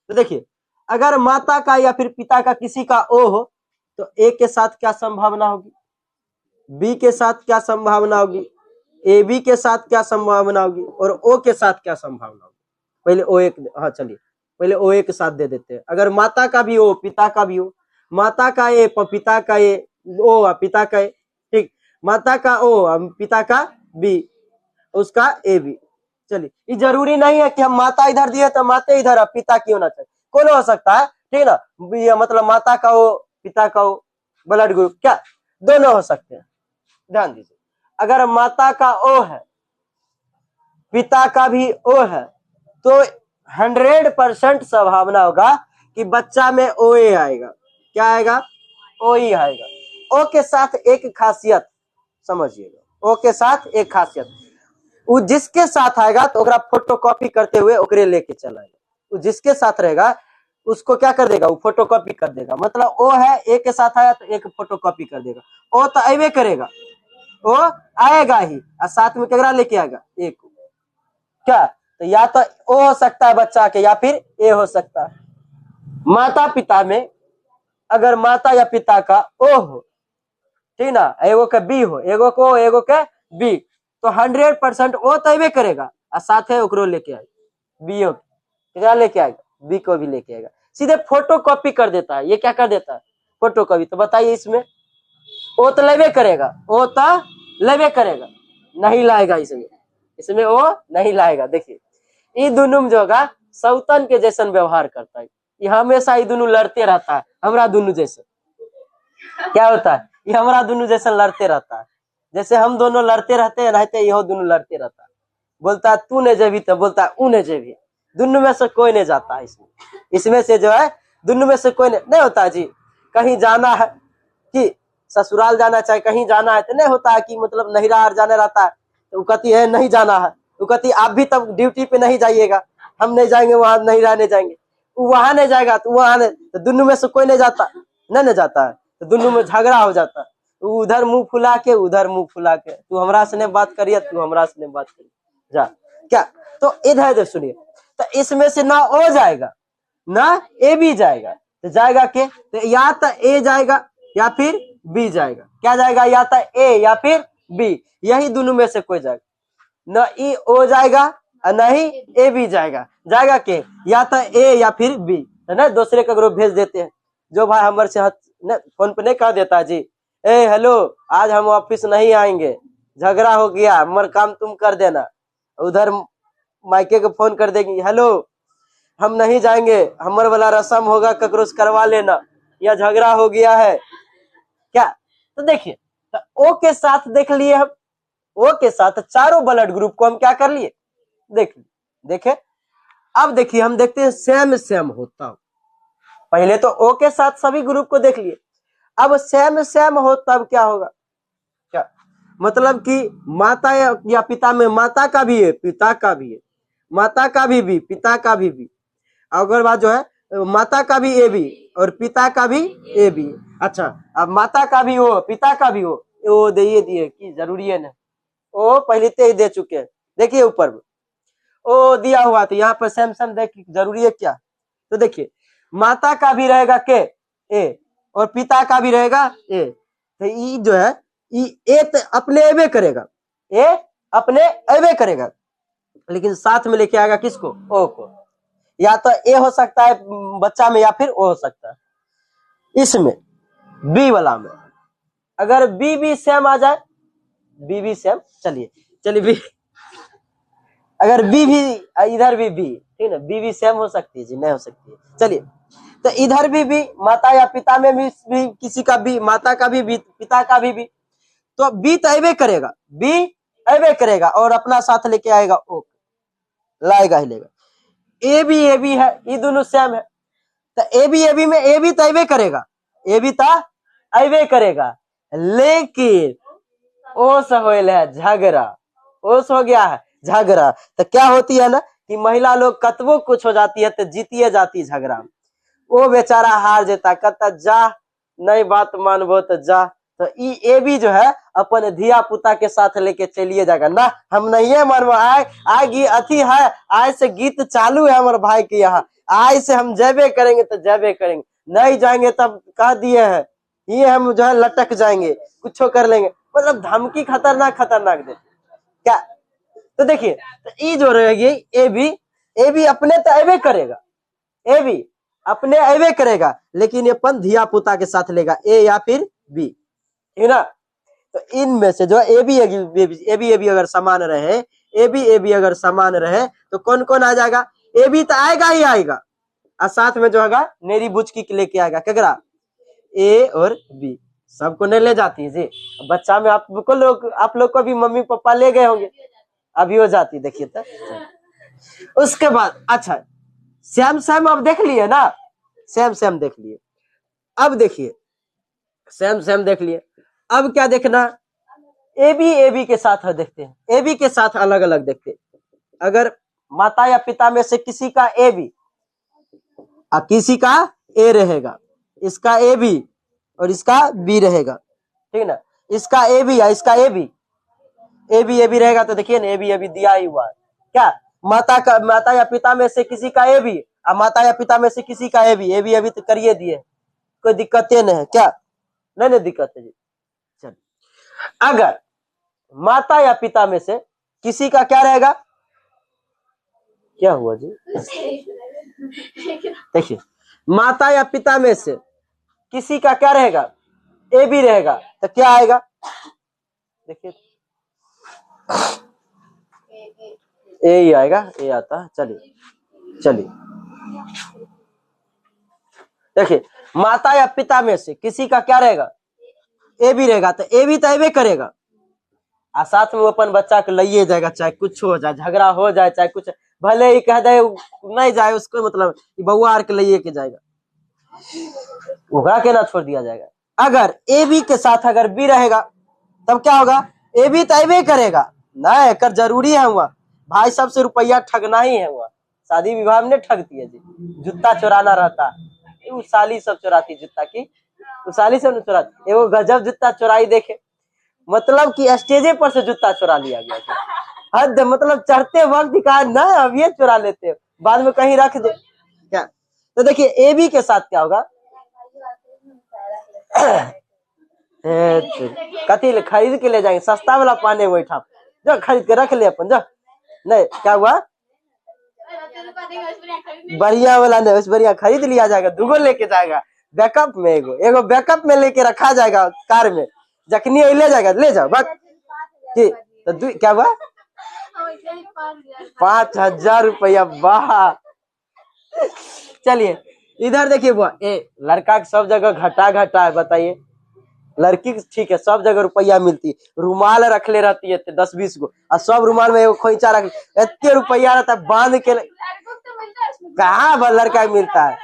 तो देखिए अगर माता का या फिर पिता का किसी का ओ हो तो ए के साथ क्या संभावना होगी, बी के साथ क्या संभावना होगी, ए बी के साथ क्या संभावना होगी, और ओ के साथ क्या संभावना होगी। पहले ओ एक, हाँ चलिए पहले ओ ए के साथ दे देते हैं। अगर माता का भी ओ, पिता का भी हो, माता का ए पिता का ए ओ पिता का ए, ठीक, माता का ओ पिता का बी, उसका ए बी। चलिए ये जरूरी नहीं है कि हम माता इधर दिए तो माते इधर पिता की होना चाहिए, कौन हो सकता है, ठीक ना, ये मतलब माता का ओ पिता का ओ ब्लड ग्रुप क्या दोनों हो सकते हैं। ध्यान दीजिए, अगर माता का ओ है पिता का भी ओ है तो 100% संभावना होगा कि बच्चा में ओ ए आएगा। क्या आएगा? ओ ही आएगा। ओ के साथ एक खासियत समझिएगा, ओ के साथ एक खासियत, वो जिसके साथ आएगा तो ओकरा फोटोकॉपी करते हुए ओकरे लेके चला आएगा। वो जिसके साथ रहेगा उसको क्या कर देगा? वो फोटोकॉपी कर देगा। मतलब ओ है, ए के साथ आया तो एक फोटोकॉपी कर देगा। ओ तो आएबे करेगा, ओ आएगा ही, और साथ में केकरा लेके आएगा? एक। क्या? तो या तो ओ हो सकता है बच्चा के, या फिर ए हो सकता है। माता पिता में अगर माता या पिता का ओ हो, ठीक ना, एगो के बी हो, एगो को एगो के बी, तो 100% ओ तैबे करेगा, और साथ है ओकरो लेके आएगा, बी ओ क्या लेके आएगा? बी को भी लेके आएगा। सीधे फोटो कॉपी कर देता है। ये क्या कर देता है? Photo copy. तो बताइए इसमें ओ तो लेबे करेगा, ओ तो लेबे करेगा, नहीं लाएगा इसमें, इसमें ओ नहीं लाएगा। देखिए ये दोनों जो होगा सौतन के जैसन व्यवहार करता है, ये हमेशा ये दोनों लड़ते रहता है, हमरा दोनों जैसे। क्या होता है? ये हमरा दोनों जैसा लड़ते रहता है, जैसे हम दोनों लड़ते रहते हैं, रहते यहो दोनों लड़ते रहता है। बोलता है तू ने जेबी तो बोलता है ऊ ने जेबी, दोनों में से कोई नहीं जाता है। इसमें से जो है दोनों में से कोई नहीं होता जी। कहीं जाना है कि ससुराल जाना चाहे कहीं जाना है तो नहीं होता है कि मतलब नहिरा जाना रहता है, तो वो कहती है नहीं जाना है, वो कहती आप भी तब ड्यूटी पे नहीं जाइएगा, हम नहीं जाएंगे वहां, नहीं रहने जाएंगे। वो वहां नहीं जाएगा तो वहां नहीं, तो दोनों में से कोई नहीं जाता, नहीं जाता है, तो दोनों में झगड़ा हो जाता है। उधर मुंह फुला के, उधर मुंह फुला के, तू हमरा से नहीं बात करिए, तू हमरा से नहीं बात करिए, जा क्या। तो इधर सुनिए, तो इसमें से ना ओ जाएगा ना ए भी जाएगा, तो जाएगा के, तो या तो ए जाएगा या फिर बी जाएगा। क्या जाएगा? या तो ए या फिर बी, यही दोनों में से कोई जाएगा। न ई ओ जाएगा और न ही ए बी जाएगा, जाएगा के या तो ए या फिर बी, है ना। दूसरे का ग्रुप भेज देते हैं, जो भाई हमारे से फोन पे नहीं कह देता जी, ए हेलो आज हम ऑफिस नहीं आएंगे, झगड़ा हो गया, हमारा काम तुम कर देना। उधर मायके को फोन कर देगी, हेलो हम नहीं जाएंगे, हमारे वाला रस्म होगा ककरोस करवा लेना, या झगड़ा हो गया है क्या। तो देखिए, तो ओ के साथ देख लिए हम, ओ के साथ चारों ब्लड ग्रुप को हम क्या कर लिए, देखे। अब देखिए हम देखते हैं सेम सेम होता हो। पहले तो ओ के साथ सभी ग्रुप को देख लिए, अब सेम सेम हो तब क्या होगा, क्या मतलब कि माता या पिता में माता का भी है, पिता का भी है, माता का भी पिता का भी। अगर बात जो है माता का भी ए बी और पिता का भी ए बी। अच्छा, अब माता का भी हो पिता का भी हो, वो दिए कि जरूरी है ना, वो पहले ही दे चुके हैं। देखिए ऊपर में ओ दिया हुआ, तो यहाँ पर सेम सेम देख जरूरी है क्या। तो देखिए माता का भी रहेगा के ए और पिता का भी रहेगा ए, तो ई जो है ए तो अपने एबे करेगा, ए अपने एबे करेगा, लेकिन साथ में लेके आएगा किसको, ओ को। या तो ए हो सकता है बच्चा में या फिर ओ हो सकता है। इसमें बी वाला में अगर बी भी सेम आ जाए, बी भी सेम, चलिए बी, अगर बी भी इधर भी बी, ठीक है ना, बी भी सेम हो सकती है जी, नहीं हो सकती है। चलिए, तो इधर भी माता या पिता में भी किसी का भी, माता का भी पिता का भी, तो बी तो अबे करेगा, बी अबे करेगा और अपना साथ लेके आएगा ओ, लाएगा ही लेगा। ए बी है, ये दोनों सेम है, तो ए बी में ए भी तो अबे करेगा, ए भी तो अबे करेगा, लेकिन ओस होइल है झगड़ा, ओस हो गया है झगड़ा। तो क्या होती है ना कि महिला लोग कतबो कुछ हो जाती है तो जीतिए जाती झगड़ा में, वो बेचारा हार जाता, कहता जा नहीं बात मानबो तो जा। तो ये भी जो है अपन धिया पुता के साथ लेके चलिए जाएगा ना, हम नहीं मानबो, आए अथी है, आज से गीत चालू है हमारे भाई के यहाँ, आज से हम जबे करेंगे तो जबे करेंगे, नहीं जाएंगे तब कह दिए हैं ये हम जो है लटक जाएंगे, कुछ कर लेंगे, मतलब धमकी खतरनाक दे क्या। तो देखिए, तो ये जो रहेगी ए बी अपने तो अबे करेगा, ए बी अपने अबे करेगा, लेकिन ये अपन धिया पुता के साथ लेगा, ए या फिर बी, ठीक है ना। तो इनमें से जो ए बी अगर समान रहे, ए बी अगर समान रहे तो कौन कौन आ जाएगा, ए बी तो आएगा ही आएगा, और साथ में जो है नेरी बुचकी लेके आएगा केकरा, ए और बी, सबको नहीं ले जाती है जी। बच्चा में आप लोग को भी मम्मी पापा ले गए होंगे, अभी हो जाती, देखिए तो उसके बाद अच्छा सेम अब देख लिए ना, सेम देख लिए। अब देखिए सेम देख लिए, अब क्या देखना, ए बी के साथ देखते हैं, ए बी के साथ अलग अलग देखते हैं। अगर माता या पिता में से किसी का ए बी और किसी का ए रहेगा, इसका ए बी और इसका बी रहेगा, ठीक है ना, इसका ए बी या इसका ए बी रहेगा, तो देखिए ना ए बी दिया ही हुआ है क्या, माता या पिता में से किसी का ए बी और माता या पिता में से किसी का ए बी तो करिए दिए, कोई दिक्कतें नहीं है क्या, नहीं दिक्कत है जी। चलिए, अगर माता या पिता में से किसी का क्या रहेगा, क्या हुआ जी, देखिए माता या पिता में से किसी का क्या रहेगा, ए बी रहेगा, तो क्या आएगा, देखिए ए ही आएगा, ए आता है। चलिए देखिए, माता या पिता में से किसी का क्या रहेगा, ए बी रहेगा, तो ए बी तो अबे करेगा, और साथ में वो अपन बच्चा को लाइए जाएगा, चाहे कुछ हो जाए, झगड़ा हो जाए, चाहे कुछ, भले ही कह दे नहीं जाए, उसको मतलब बउआ आर के लाइए के जाएगा, उगा के ना छोड़ दिया जाएगा। अगर ए बी के साथ अगर बी रहेगा तब क्या होगा, ए बी तो अबे करेगा ना, कर जरूरी है हुआ भाई साहब से रुपया ठगना ही है हुआ, शादी विवाह में ठग दिए जी, जूता चुराना रहता, साली सब चुराती जूता की, साली सब चुराती, एगो गजब जूता चुराई देखे, मतलब कि स्टेजे पर से जूता चुरा लिया गया, हद, मतलब चढ़ते वक्त कहा ना अब ये चुरा लेते बाद में कहीं रख दे क्या। तो देखिए ए बी के साथ क्या होगा, कथी खरीद के ले जाएंगे, सस्ता वाला पाने बैठा जो खरीद के रख ले अपन जो, नहीं क्या हुआ, बढ़िया वाला नहीं, उस बढ़िया खरीद लिया जाएगा, दुगो लेके जाएगा बैकअप में, एगो बैकअप में लेके रखा जाएगा कार में, जखनी ले जाएगा ले जाओ बस ठीक। तो क्या हुआ 5,000 रुपया, वाह। चलिए इधर देखिए बुआ, लड़का की सब जगह घटा घटा है, बताइए लड़की ठीक है सब जगह रुपया मिलती, रुमाल रख ले रहती है 10-20 गो, और सब रुमाल में एगो खोइचा रख, इतने रुपया रहता है बांध के, कहाँ लड़का मिलता है,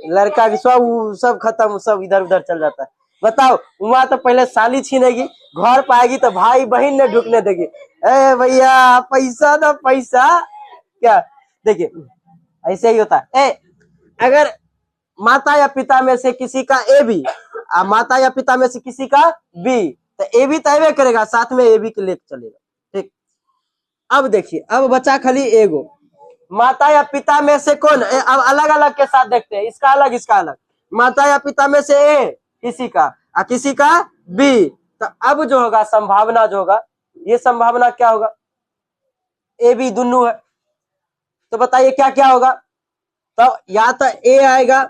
लड़का की सब खत्म, सब इधर उधर चल जाता है। बताओ वहां तो पहले साली छीनेगी, घर पाएगी तो भाई बहन ने ढुकने देगी, ए भैया पैसा ना पैसा, क्या देखिए ऐसे ही होता है। अगर माता या पिता में से किसी का ए बी, माता या पिता में से किसी का बी, तो ए बी तो एबे करेगा, साथ में ए बी के लेके चलेगा, ठीक। अब देखिए अब बचा खाली एगो, माता या पिता में से कौन, अब अलग अलग के साथ देखते हैं, इसका अलग इसका अलग, माता या पिता में से ए किसी का और किसी का बी, तो अब जो होगा संभावना जो होगा, ये संभावना क्या होगा, ए बी दोनों है, तो बताइए क्या क्या होगा, तो या तो ए आएगा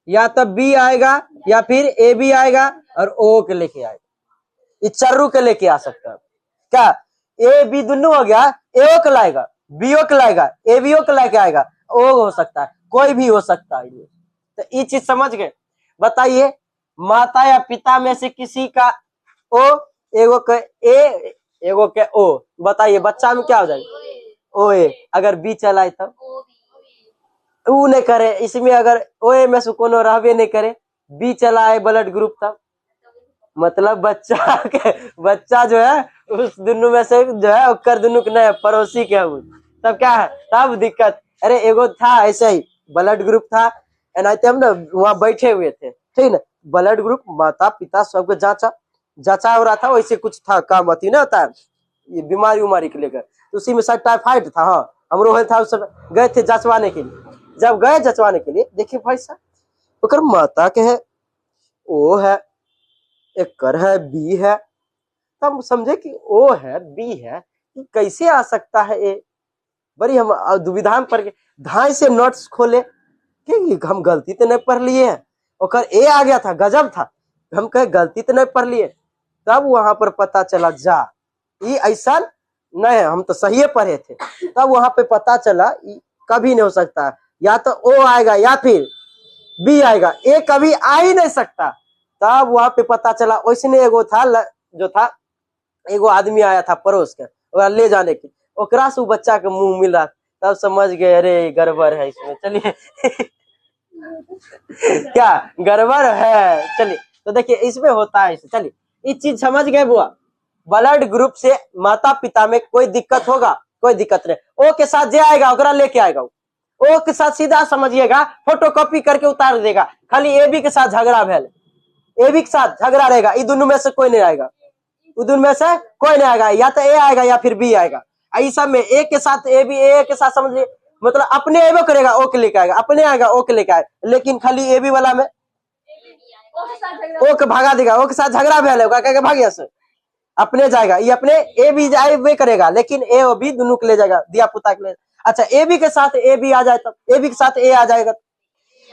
या तो बी आएगा या फिर ए बी आएगा और ओ के लेके आएगा, इस चर्रू के लेके आ सकता है क्या, ए बी दोनों हो गया, ए ओ के लाएगा बी ओ के लाएगा, ए बी ओ के लेके आएगा, ओ हो सकता है, कोई भी हो सकता है, तो ये चीज समझ गए। बताइए माता या पिता में से किसी का ओ, एगो के ए एगो के ओ, बताइए बच्चा में क्या हो जाएगा, ओ ए, अगर बी चलाए तब ऊ नहीं करे, इसमें अगर ओ ए में से कोनो रहबे नहीं करे, बी चलाए ब्लड ग्रुप, तब मतलब बच्चा जो है उस दोनों में से जो है ओकर दोनों के नहीं पड़ोसी के है, तब क्या है, तब दिक्कत। अरे एगो था ऐसे ही ब्लड ग्रुप था, हम ना वहाँ बैठे हुए थे, ठीक ना, ब्लड ग्रुप माता पिता सबको जांचा हो रहा था, वैसे कुछ था काम अथी ना होता है ये बीमारी उमारी के लेकर, तो उसी में शायद टाइफाइड था, हाँ हमरो था, उस गए थे जचवाने के लिए, जब गए जचवाने के लिए देखिए भाई साहब ओकर माता के है ओ है, एक कर है बी है, तब समझे कि ओ है बी है, कि कैसे आ सकता है ए, बड़ी हम दुविधा में पड़ गए, धाई से नोट्स खोले कि हम गलती तो नहीं पढ़ लिए हैं, ओकर ए आ गया था, गजब था, हम कहे गलती तो नहीं पढ़ लिए, तब वहां पर पता चला जा ये ऐसा नहीं है, हम तो सही पढ़े थे, तब वहां पे पता चला कभी नहीं हो सकता, या तो ओ आएगा या फिर बी आएगा, ए कभी आ ही नहीं सकता। तब वहां पे पता चला, वैसने एगो था जो था, एगो आदमी आया था पड़ोस के ले जाने के, ओकरा से बच्चा के मुंह मिला, तब समझ गए अरे गड़बड़ है इसमें, चलिए क्या गड़बड़ है, चलिए तो देखिए इसमें होता है, चलिए इस चीज समझ गए बुआ, ब्लड ग्रुप से माता पिता में कोई दिक्कत होगा, कोई दिक्कत नहीं, ओ के साथ जे आएगा ओकरा लेके आएगा, ओ के साथ सीधा समझिएगा फोटो कॉपी करके उतार देगा, खाली ए बी के साथ झगड़ा भेल, ए बी के साथ झगड़ा रहेगा, इन दोनों में से कोई नहीं आएगा, दोनों में से कोई नहीं आएगा, या तो ए आएगा या फिर बी आएगा, इस सब में ए के साथ ए बी, ए के साथ समझिए मतलब अपने एबो करेगा ओ के लेके आएगा, अपने आएगा ओ के लेके आएगा, लेकिन खाली ए बी वाला में ओ के भगा देगा, ओ के साथ झगड़ा भेल है कह के भागिया से अपने जाएगा, ये अपने ए बी जाए करेगा, लेकिन ए और बी दोनों के ले जाएगा, दिया पुता के ले, अच्छा ए बी के साथ ए बी आ जाए तब ए बी के साथ ए आ जाएगा,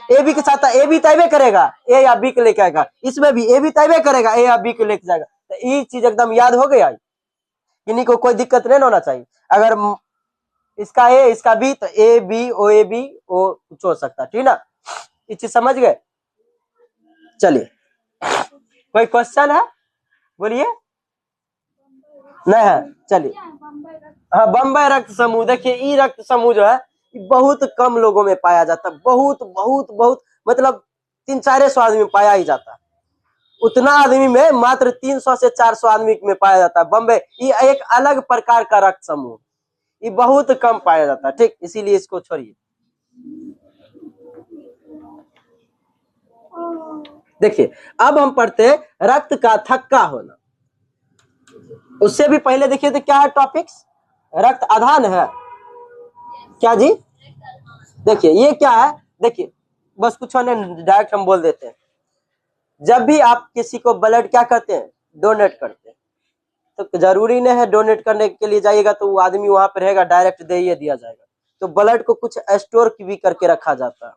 ए बी के साथ ए बी तैबे करेगा, ए या बी के लेके आएगा, इसमें भी ए बी तैबे करेगा, ए या बी के लेके जाएगा, तो ये चीज एकदम याद हो गया, इन्हीं को कोई दिक्कत नहीं होना चाहिए, अगर इसका ए इसका बी तो ए बी ओ कुछ हो सकता है, ठीक ना, ये चीज समझ गए। चलिए कोई क्वेश्चन है, बोलिए, नहीं है, चलिए हाँ बम्बई रक्त समूह, देखिए ये रक्त समूह जो है बहुत कम लोगों में पाया जाता है, बहुत बहुत बहुत मतलब 300-400 आदमी में पाया ही जाता है, उतना आदमी में मात्र 300 से 400 आदमी में पाया जाता है। बॉम्बे ये एक अलग प्रकार का रक्त समूह, ये बहुत कम पाया जाता है, ठीक, इसीलिए इसको छोड़िए। देखिए अब हम पढ़ते हैं रक्त का थक्का होना। उससे भी पहले देखिए तो क्या है टॉपिक्स, रक्त आधान है क्या जी? देखिए ये क्या है, देखिए बस कुछ नहीं, डायरेक्ट हम बोल देते हैं। जब भी आप किसी को ब्लड क्या करते हैं, डोनेट करते हैं, तो जरूरी नहीं है डोनेट करने के लिए जाइएगा तो वो आदमी वहां पर रहेगा, डायरेक्ट दे ही दिया जाएगा। तो ब्लड को कुछ स्टोर भी करके रखा जाता है।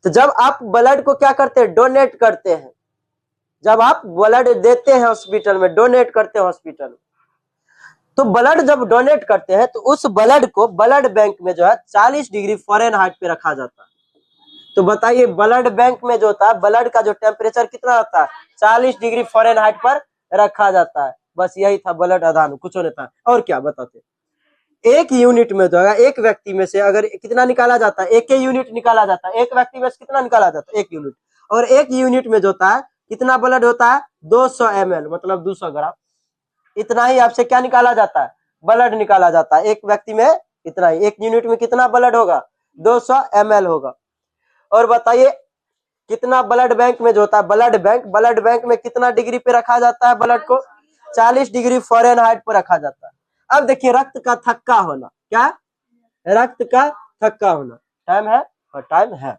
तो जब आप ब्लड को क्या करते हैं, डोनेट करते हैं, जब आप ब्लड देते हैं हॉस्पिटल में, डोनेट करते हैं हॉस्पिटल में, तो ब्लड जब डोनेट करते हैं तो उस ब्लड को ब्लड बैंक में जो है 40 डिग्री फ़ारेनहाइट पे रखा जाता है। तो बताइए ब्लड बैंक में जो होता है ब्लड का जो टेम्परेचर कितना होता है, 40 डिग्री फ़ारेनहाइट पर रखा जाता है। बस यही था ब्लड आदान, कुछ नहीं था। और क्या बताते, एक यूनिट में जो है एक व्यक्ति में से अगर कितना निकाला जाता है, एक यूनिट निकाला जाता है, एक व्यक्ति में से कितना निकाला जाता है, 1 यूनिट। और 1 यूनिट में जो होता है कितना ब्लड होता है, 200 ml, मतलब 200 ग्राम। इतना ही आपसे क्या निकाला जाता है, ब्लड निकाला जाता है। एक व्यक्ति में इतना ही, 1 यूनिट में कितना ब्लड होगा, 200 ml होगा। और बताइए कितना ब्लड बैंक में जो होता है, ब्लड बैंक में कितना डिग्री पे रखा जाता है ब्लड को, 40 डिग्री फ़ारेनहाइट पर रखा जाता है। अब देखिए रक्त का थक्का होना, क्या, रक्त का थक्का होना। टाइम है और टाइम है,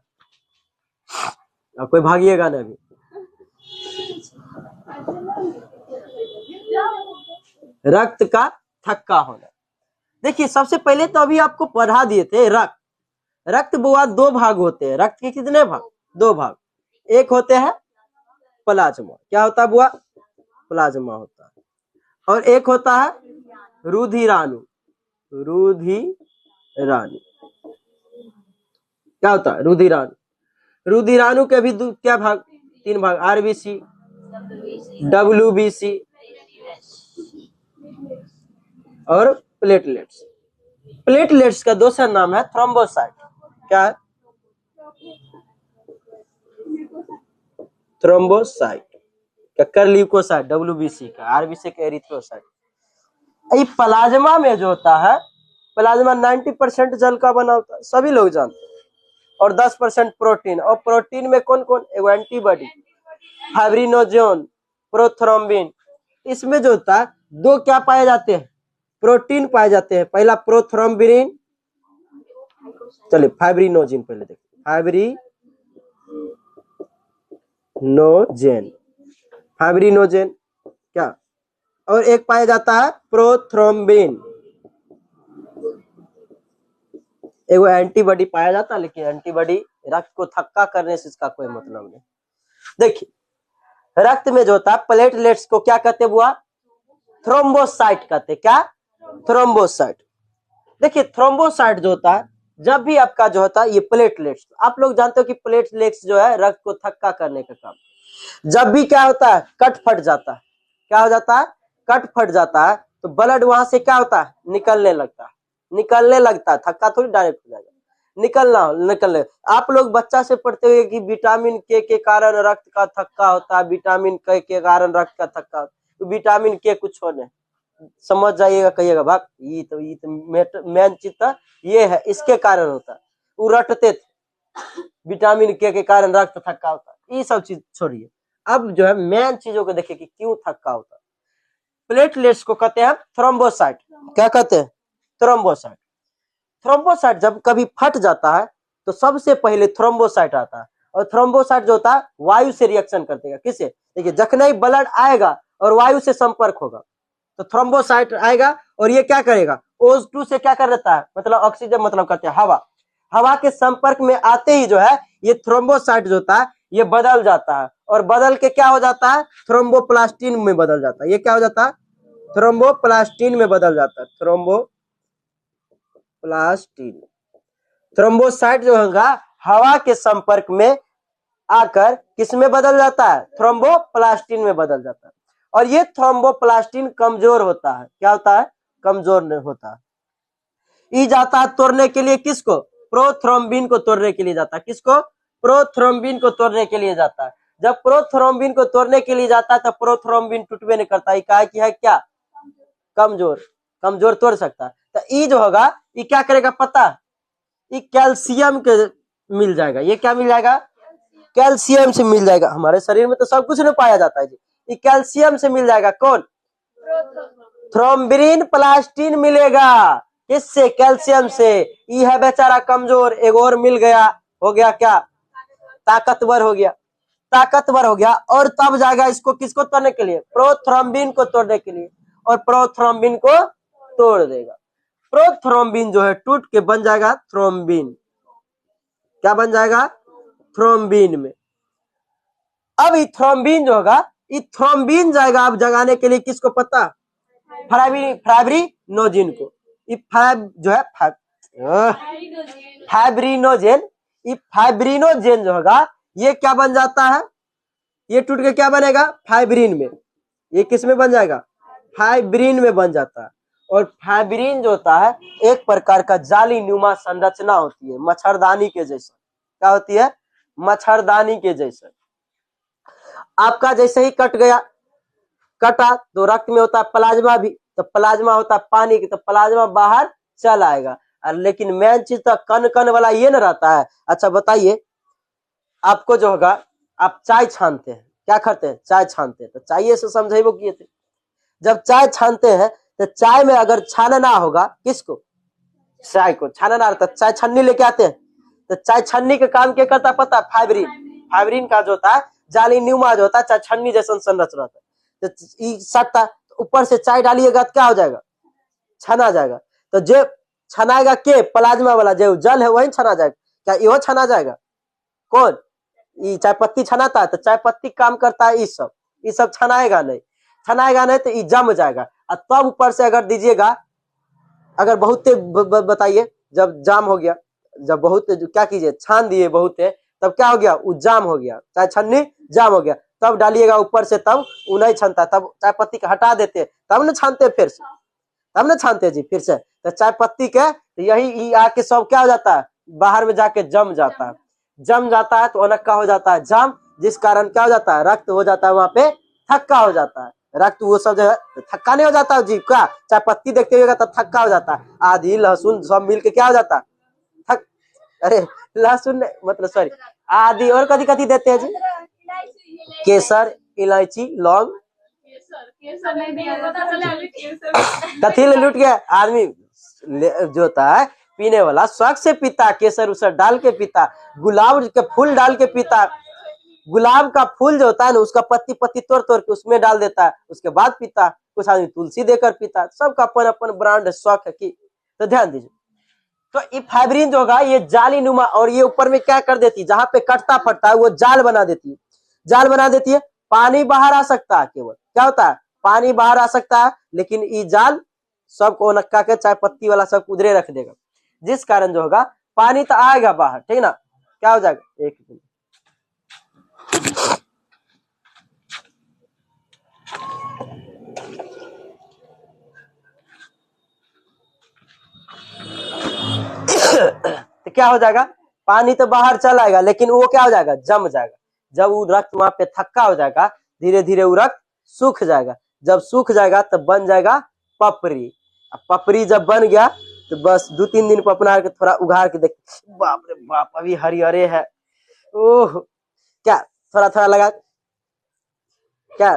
अब कोई भागिएगा नहीं अभी। रक्त का थक्का होना, देखिए सबसे पहले तो अभी आपको पढ़ा दिए थे रक्त बुआ 2 भाग होते हैं। रक्त के कितने भाग, 2 भाग। एक होते हैं प्लाज्मा, क्या होता है बुआ, प्लाज्मा होता है। और एक होता है रुधिराणु, क्या होता है, रुधिराणु के भी क्या भाग, 3 भाग, आरबीसी, डब्ल्यूबीसी और प्लेटलेट्स का दूसरा नाम है थ्रोम्बोसाइट। क्या है, थ्रोम्बोसाइट का कर ल्यूकोसाइट, डब्ल्यूबीसी का, आरबीसी का एरिथ्रोसाइट। ये प्लाज्मा में जो होता है, प्लाज्मा 90% जल का बना होता है, सभी लोग जानते हैं, और 10% प्रोटीन। और प्रोटीन में कौन कौन, एंटीबॉडी, फाइब्रिनोजेन, प्रोथ्रोम्बिन। इसमें जो होता है 2 क्या पाए जाते हैं, प्रोटीन पाए जाते हैं। पहला प्रोथ्रोम्बिन, चलिए फाइब्रिनोजेन पहले देखिए, फाइब्रिनोजेन क्या, और एक पाया जाता है प्रोथ्रोम्बिन। एगो एंटीबॉडी पाया जाता है, लेकिन एंटीबॉडी रक्त को थक्का करने से इसका कोई मतलब नहीं। देखिए रक्त में जो होता है प्लेटलेट्स को क्या कहते बुआ, थ्रोम्बोसाइट कहते, क्या, थ्रोम्बोसाइट। देखिए थ्रोम्बोसाइट जो होता है, जब भी आपका जो होता है ये प्लेटलेट्स, आप लोग जानते हो कि प्लेटलेट्स जो है रक्त को थक्का करने का काम, जब भी क्या होता है, कट फट जाता है, क्या हो जाता है, कट फट जाता है, तो ब्लड वहां से क्या होता है, निकलने लगता है। थक्का थोड़ी डायरेक्ट हो जाएगा, निकलने। आप लोग बच्चा से पढ़ते हुए कि विटामिन के कारण रक्त का थक्का होता है, विटामिन के कारण रक्त का थक्का होता है। तो विटामिन के कुछ होने, समझ जाइएगा, कहिएगा भाग ये तो मेन चीज था, ये है, इसके कारण होता है। वो रटते थे विटामिन के कारण रक्त थक्का होता है, ये सब चीज छोड़िए। अब जो है मेन चीजों को देखिए कि क्यों थक्का होता है। प्लेटलेट्स को कहते हैं थ्रोम्बोसाइट, क्या कहते हैं, थ्रोम्बोसाइट। थ्रोम्बोसाइट जब कभी फट जाता है तो सबसे पहले थ्रोम्बोसाइट आता है, और थ्रोम्बोसाइट जो होता है वायु से रिएक्शन कर देगा। किससे, देखिए जखन ही ब्लड आएगा और वायु से संपर्क होगा तो थ्रोम्बोसाइट आएगा, और ये क्या करेगा, O2 से क्या कर देता है, मतलब ऑक्सीजन, मतलब कहते हैं हवा के संपर्क में आते ही जो है ये थ्रोम्बोसाइट जो होता है ये बदल जाता है, और बदल के क्या हो जाता है, थ्रोम्बोप्लास्टिन में बदल जाता है। ये क्या हो जाता है, थ्रोम्बोप्लास्टिन में बदल जाता है, थ्रोम्बोसाइट जो होगा हवा के संपर्क में आकर किस में बदल जाता है, थ्रोम्बोप्लास्टिन में बदल जाता है। और ये थ्रोम्बोप्लास्टिन कमजोर होता है, क्या होता है, कमजोर नहीं होता है। ये जाता है तोड़ने के लिए किसको, प्रोथ्रोम्बिन को तोड़ने के लिए जाता है, किसको, प्रोथ्रोम्बिन को तोड़ने के लिए जाता है। जब प्रोथ्रोम्बिन को तोड़ने के लिए जाता है तो प्रोथ्रोम्बिन टूटबे नहीं करता, इकाई की है क्या, कमजोर, कमजोर तोड़ सकता है। तो ई जो होगा ये क्या करेगा पता, ये कैल्शियम के मिल जाएगा, ये क्या मिल जाएगा, कैल्शियम से मिल जाएगा। हमारे शरीर में तो सब कुछ नहीं पाया जाता है जी, ये कैल्शियम से मिल जाएगा। कौन, थ्रोम्बिन प्लास्टिन मिलेगा, किससे, कैल्शियम से। ये है बेचारा कमजोर, एक और मिल गया, हो गया क्या, ताकतवर हो गया, ताकतवर हो गया। और तब जाएगा इसको किसको तोड़ने के लिए, प्रोथ्रोम्बिन को तोड़ने के लिए, और प्रोथ्रोम्बिन को तोड़ देगा। प्रोथ्रोम्बिन जो है टूट के बन जाएगा थ्रोम्बिन, क्या बन जाएगा, थ्रोम्बिन में। अब ये थ्रोम्बिन जो होगा, ये थ्रोम्बिन जाएगा अब जगाने के लिए किसको पता, फाइब्रिनोजेन को। ये जो है फाइब्रिनोजेन, ये फाइब्रिनोजेन जो होगा ये क्या बन जाता है, ये टूट के क्या बनेगा, फाइब्रिन में। ये किस में बन जाएगा, फाइब्रिन में बन जाता है। और फाइब्रिन जो होता है एक प्रकार का जाली नुमा संरचना होती है, मच्छरदानी के जैसा। क्या होती है, मच्छरदानी के जैसा। आपका जैसे ही कट गया, कटा तो रक्त में होता है प्लाज्मा भी, तो प्लाज्मा होता है पानी की, तो प्लाज्मा बाहर चल आएगा। लेकिन मेन चीज तो कण कण वाला ये न रहता है। अच्छा बताइए, आपको जो होगा, आप चाय छानते हैं, क्या करते हैं, चाय छानते हैं, तो चाय से समझेबो किए थे। जब चाय छानते हैं तो चाय में अगर छानना होगा, किसको, चाय को छानना रहता, चाय छन्नी लेके आते हैं, तो चाय छन्नी का काम क्या करता पता, फाइब्रिन। फाइब्रिन का जो होता है जाली न्यूमा जो होता है, चाय छन्नी जैसा संरचना होता है, तो सटता ऊपर से चाय डालिएगा तो क्या हो जाएगा, छना जाएगा। तो जो छनाएगा के प्लाज्मा वाला जो जल है वही छना जाएगा, क्या यो छना जाएगा, कौन, ये चाय पत्ती छनाता है, तो चाय पत्ती काम करता है ये सब छनाएगा नहीं, छनाएगा नहीं तो ये जम जाएगा। और तब ऊपर से अगर दीजिएगा, अगर बहुत बताइए, जब जाम हो गया, जब बहुत क्या कीजिए, छान दिए बहुत, तब क्या हो गया, वो जाम हो गया, चाय छन्नी जाम हो गया, तब डालिएगा ऊपर से, तब वो नहीं छनता, तब चाय पत्ती का हटा देते, तब न छानते, फिर से तब न छानते जी फिर से। तो चाय पत्ती के यही आके सब क्या हो जाता है, बाहर में जाके जम जाता है, जम जाता है तो अनक्का हो जाता है जाम, जिस कारण क्या हो जाता है, रक्त हो जाता है वहां पे, थक्का हो जाता है रक्त, वो सब जो है थक्का नहीं हो जाता है जी, क्या चाय पत्ती देखते हुए तब थक्का हो जाता है, आदि लहसुन सब मिलके क्या हो जाता है, थक, अरे लहसुन मतलब सॉरी, आदि और कदी कदी देते हैं जी, केसर, इलायची, लौंग, कथी ले लूट गया आदमी जो होता है पीने वाला, शौक से पीता, केसर उसर डाल के पीता, गुलाब के फूल डाल के पीता, गुलाब का फूल जो होता है ना उसका पत्ती पत्ती तोड़ तोड़ के उसमें डाल देता है, उसके बाद पीता, कुछ आदमी तुलसी देकर पीता, सबका अपन अपन ब्रांड शौक है की। तो ध्यान दीजिए, तो ये फाइब्रिन जो होगा ये जाली नुमा, और ये ऊपर में क्या कर देती है, जहां पे कटता फटता है वो जाल बना देती है, जाल बना देती है, पानी बाहर आ सकता है, केवल क्या होता है, पानी बाहर आ सकता है, लेकिन ये जाल सबको नक्का के चाय पत्ती वाला सब उधरे रख देगा, जिस कारण जो होगा पानी तो आएगा बाहर, ठीक ना, क्या हो जाएगा, एक मिनट तो क्या हो जाएगा, पानी तो बाहर चल आएगा, लेकिन वो क्या हो जाएगा, जम जाएगा। जब वो रक्त वहां पे थक्का हो जाएगा, धीरे धीरे वो रक्त सूख जाएगा, जब सूख जाएगा तब बन जाएगा पपरी। पपरी जब बन गया तो बस 2-3 दिन पपना के थोड़ा उघाड़ के देख, बाप रे बाप अभी हरिहरे है, ओह क्या थोड़ा थोड़ा लगा, क्या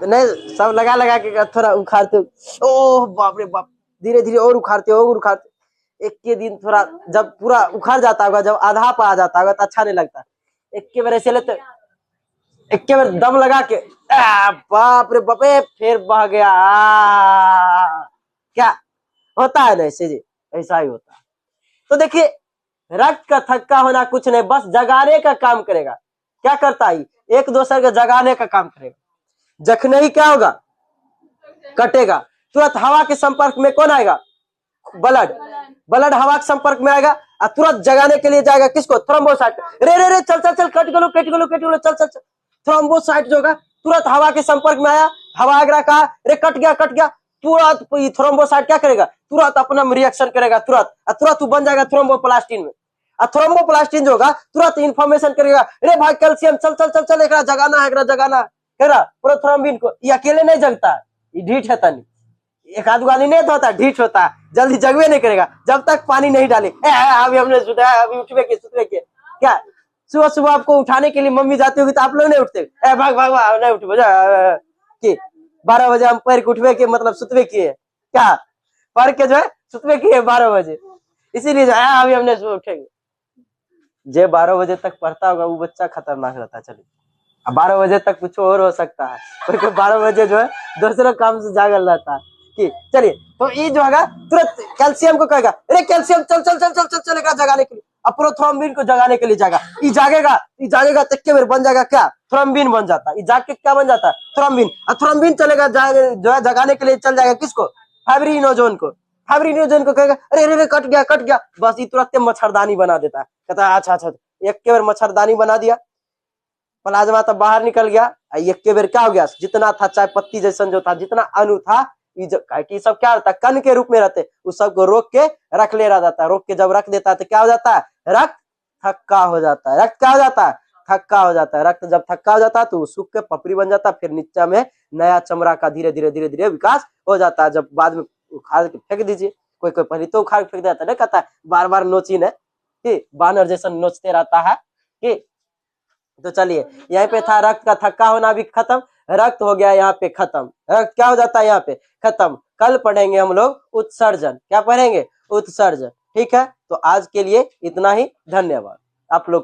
नहीं सब लगा लगा के थोड़ा उखाड़ते, ओह बाप रे बाप, धीरे धीरे और उखाड़ते, एक के दिन थोड़ा जब पूरा उखड़ जाता होगा, जब आधा पर आ जाता होगा तो अच्छा नहीं लगता, एक के बार ऐसे लेते, एक के बार दम लगा के बाप रे बापे फिर बह गया, क्या होता है ना ऐसे जी, ऐसा ही होता है। तो देखिए रक्त का थक्का होना कुछ नहीं, बस जगाने का काम करेगा, क्या करता है, एक दूसरे को जगाने का काम करेगा, जखने ही क्या होगा, कटेगा, तुरंत हवा के संपर्क में कौन आएगा, ब्लड हवा के संपर्क में आएगा और तुरंत जगाने के लिए जाएगा किसको, थ्रोम्बोसाइट, रे रे रे चल चल चल कट गलो चल चल चल, थ्रोम्बोसाइट जो होगा तुरंत हवा के संपर्क में आया, हवा आगरा कहा रे कट गया, तुरंत थ्रोम्बोसाइट क्या करेगा, तुरंत अपना रिएक्शन करेगा, तुरंत तू बन जाएगा थ्रोम्बोप्लास्टिन में, और थ्रोम्बोप्लास्टिन जो होगा तुरंत इंफॉर्मेशन करेगा, अरे भाई कैल्शियम चल चल चल चल एकरा जगाना है, एकरा जगाना है प्रोथ्रोम्बिन को। ये अकेले नहीं जगता, ये ढीठ है तनी, एक आध आदमी नहीं होता, ढीठ होता, जल्दी जगवे नहीं करेगा जब तक पानी नहीं डाले। अभी हमने सुताया, अभी उठवे के क्या सुबह सुबह आपको उठाने के लिए मम्मी जाती होगी तो आप लोग नहीं उठते, भाग भाग भाग नहीं उठ 12 बजे हम पैर के उठवे के मतलब सुतवे किए क्या, पढ़ के जो है सुतवे किए 12 बजे, इसीलिए जो है अभी हमने सुबह उठेंगे। जे 12 बजे तक पढ़ता होगा वो बच्चा खतरनाक रहता है। चलिए अब 12 बजे तक कुछ और हो सकता है, कोई 12 बजे जो है दूसरे काम से जागल रहता है कि चलिए। तो ये जो है तुरंत कैल्शियम को कहेगा, अरे कैल्शियम चल चल चल चल चल चलेगा जगाने के लिए, अब प्रोथ्रोम्बिन को जगाने के लिए जाएगा, ये जागेगा तक के बन जाएगा क्या, थ्रोम्बिन बन जाता है, ये जाग के क्या बन जाता है, थ्रोम्बिन। और थ्रोम्बिन चलेगा जो है जगाने के लिए चल जाएगा किसको, फाइब्रिनोजन को। फाइब्रिनोजन को कहेगा अरे अरे कट गया, बस ये तुरंत मच्छरदानी बना देता है, कहता है अच्छा एक के बार मच्छरदानी बना दिया, प्लाज्मा तो बाहर निकल गया, एक के बेर क्या हो गया, जितना था चाय पत्ती जैसा जो था, जितना अणु था, ये सब क्या रहता है, कण के रूप में रहते, उस सबको रोक के रख ले रहा जाता है। रोक के जब रख देता है तो क्या हो जाता है, रक्त थक्का हो जाता है। रक्त क्या हो जाता है, थक्का हो जाता है। रक्त जब थक्का हो जाता है तो सूख के पपड़ी बन जाता है, फिर नीचे में नया चमड़ा का धीरे धीरे विकास हो जाता है। जब बाद में उखाड़ के फेंक दीजिए, कोई पहले तो उखाड़ फेंक देता है, कहता है बार बार नोचिन है, बानर जैसा नोचते रहता है कि। तो चलिए यहाँ पे था रक्त का थक्का होना भी खत्म, रक्त हो गया यहाँ पे खत्म। रक्त क्या हो जाता है यहाँ पे खत्म। कल पढ़ेंगे हम लोग उत्सर्जन, क्या पढ़ेंगे, उत्सर्जन। ठीक है, तो आज के लिए इतना ही, धन्यवाद आप लोग।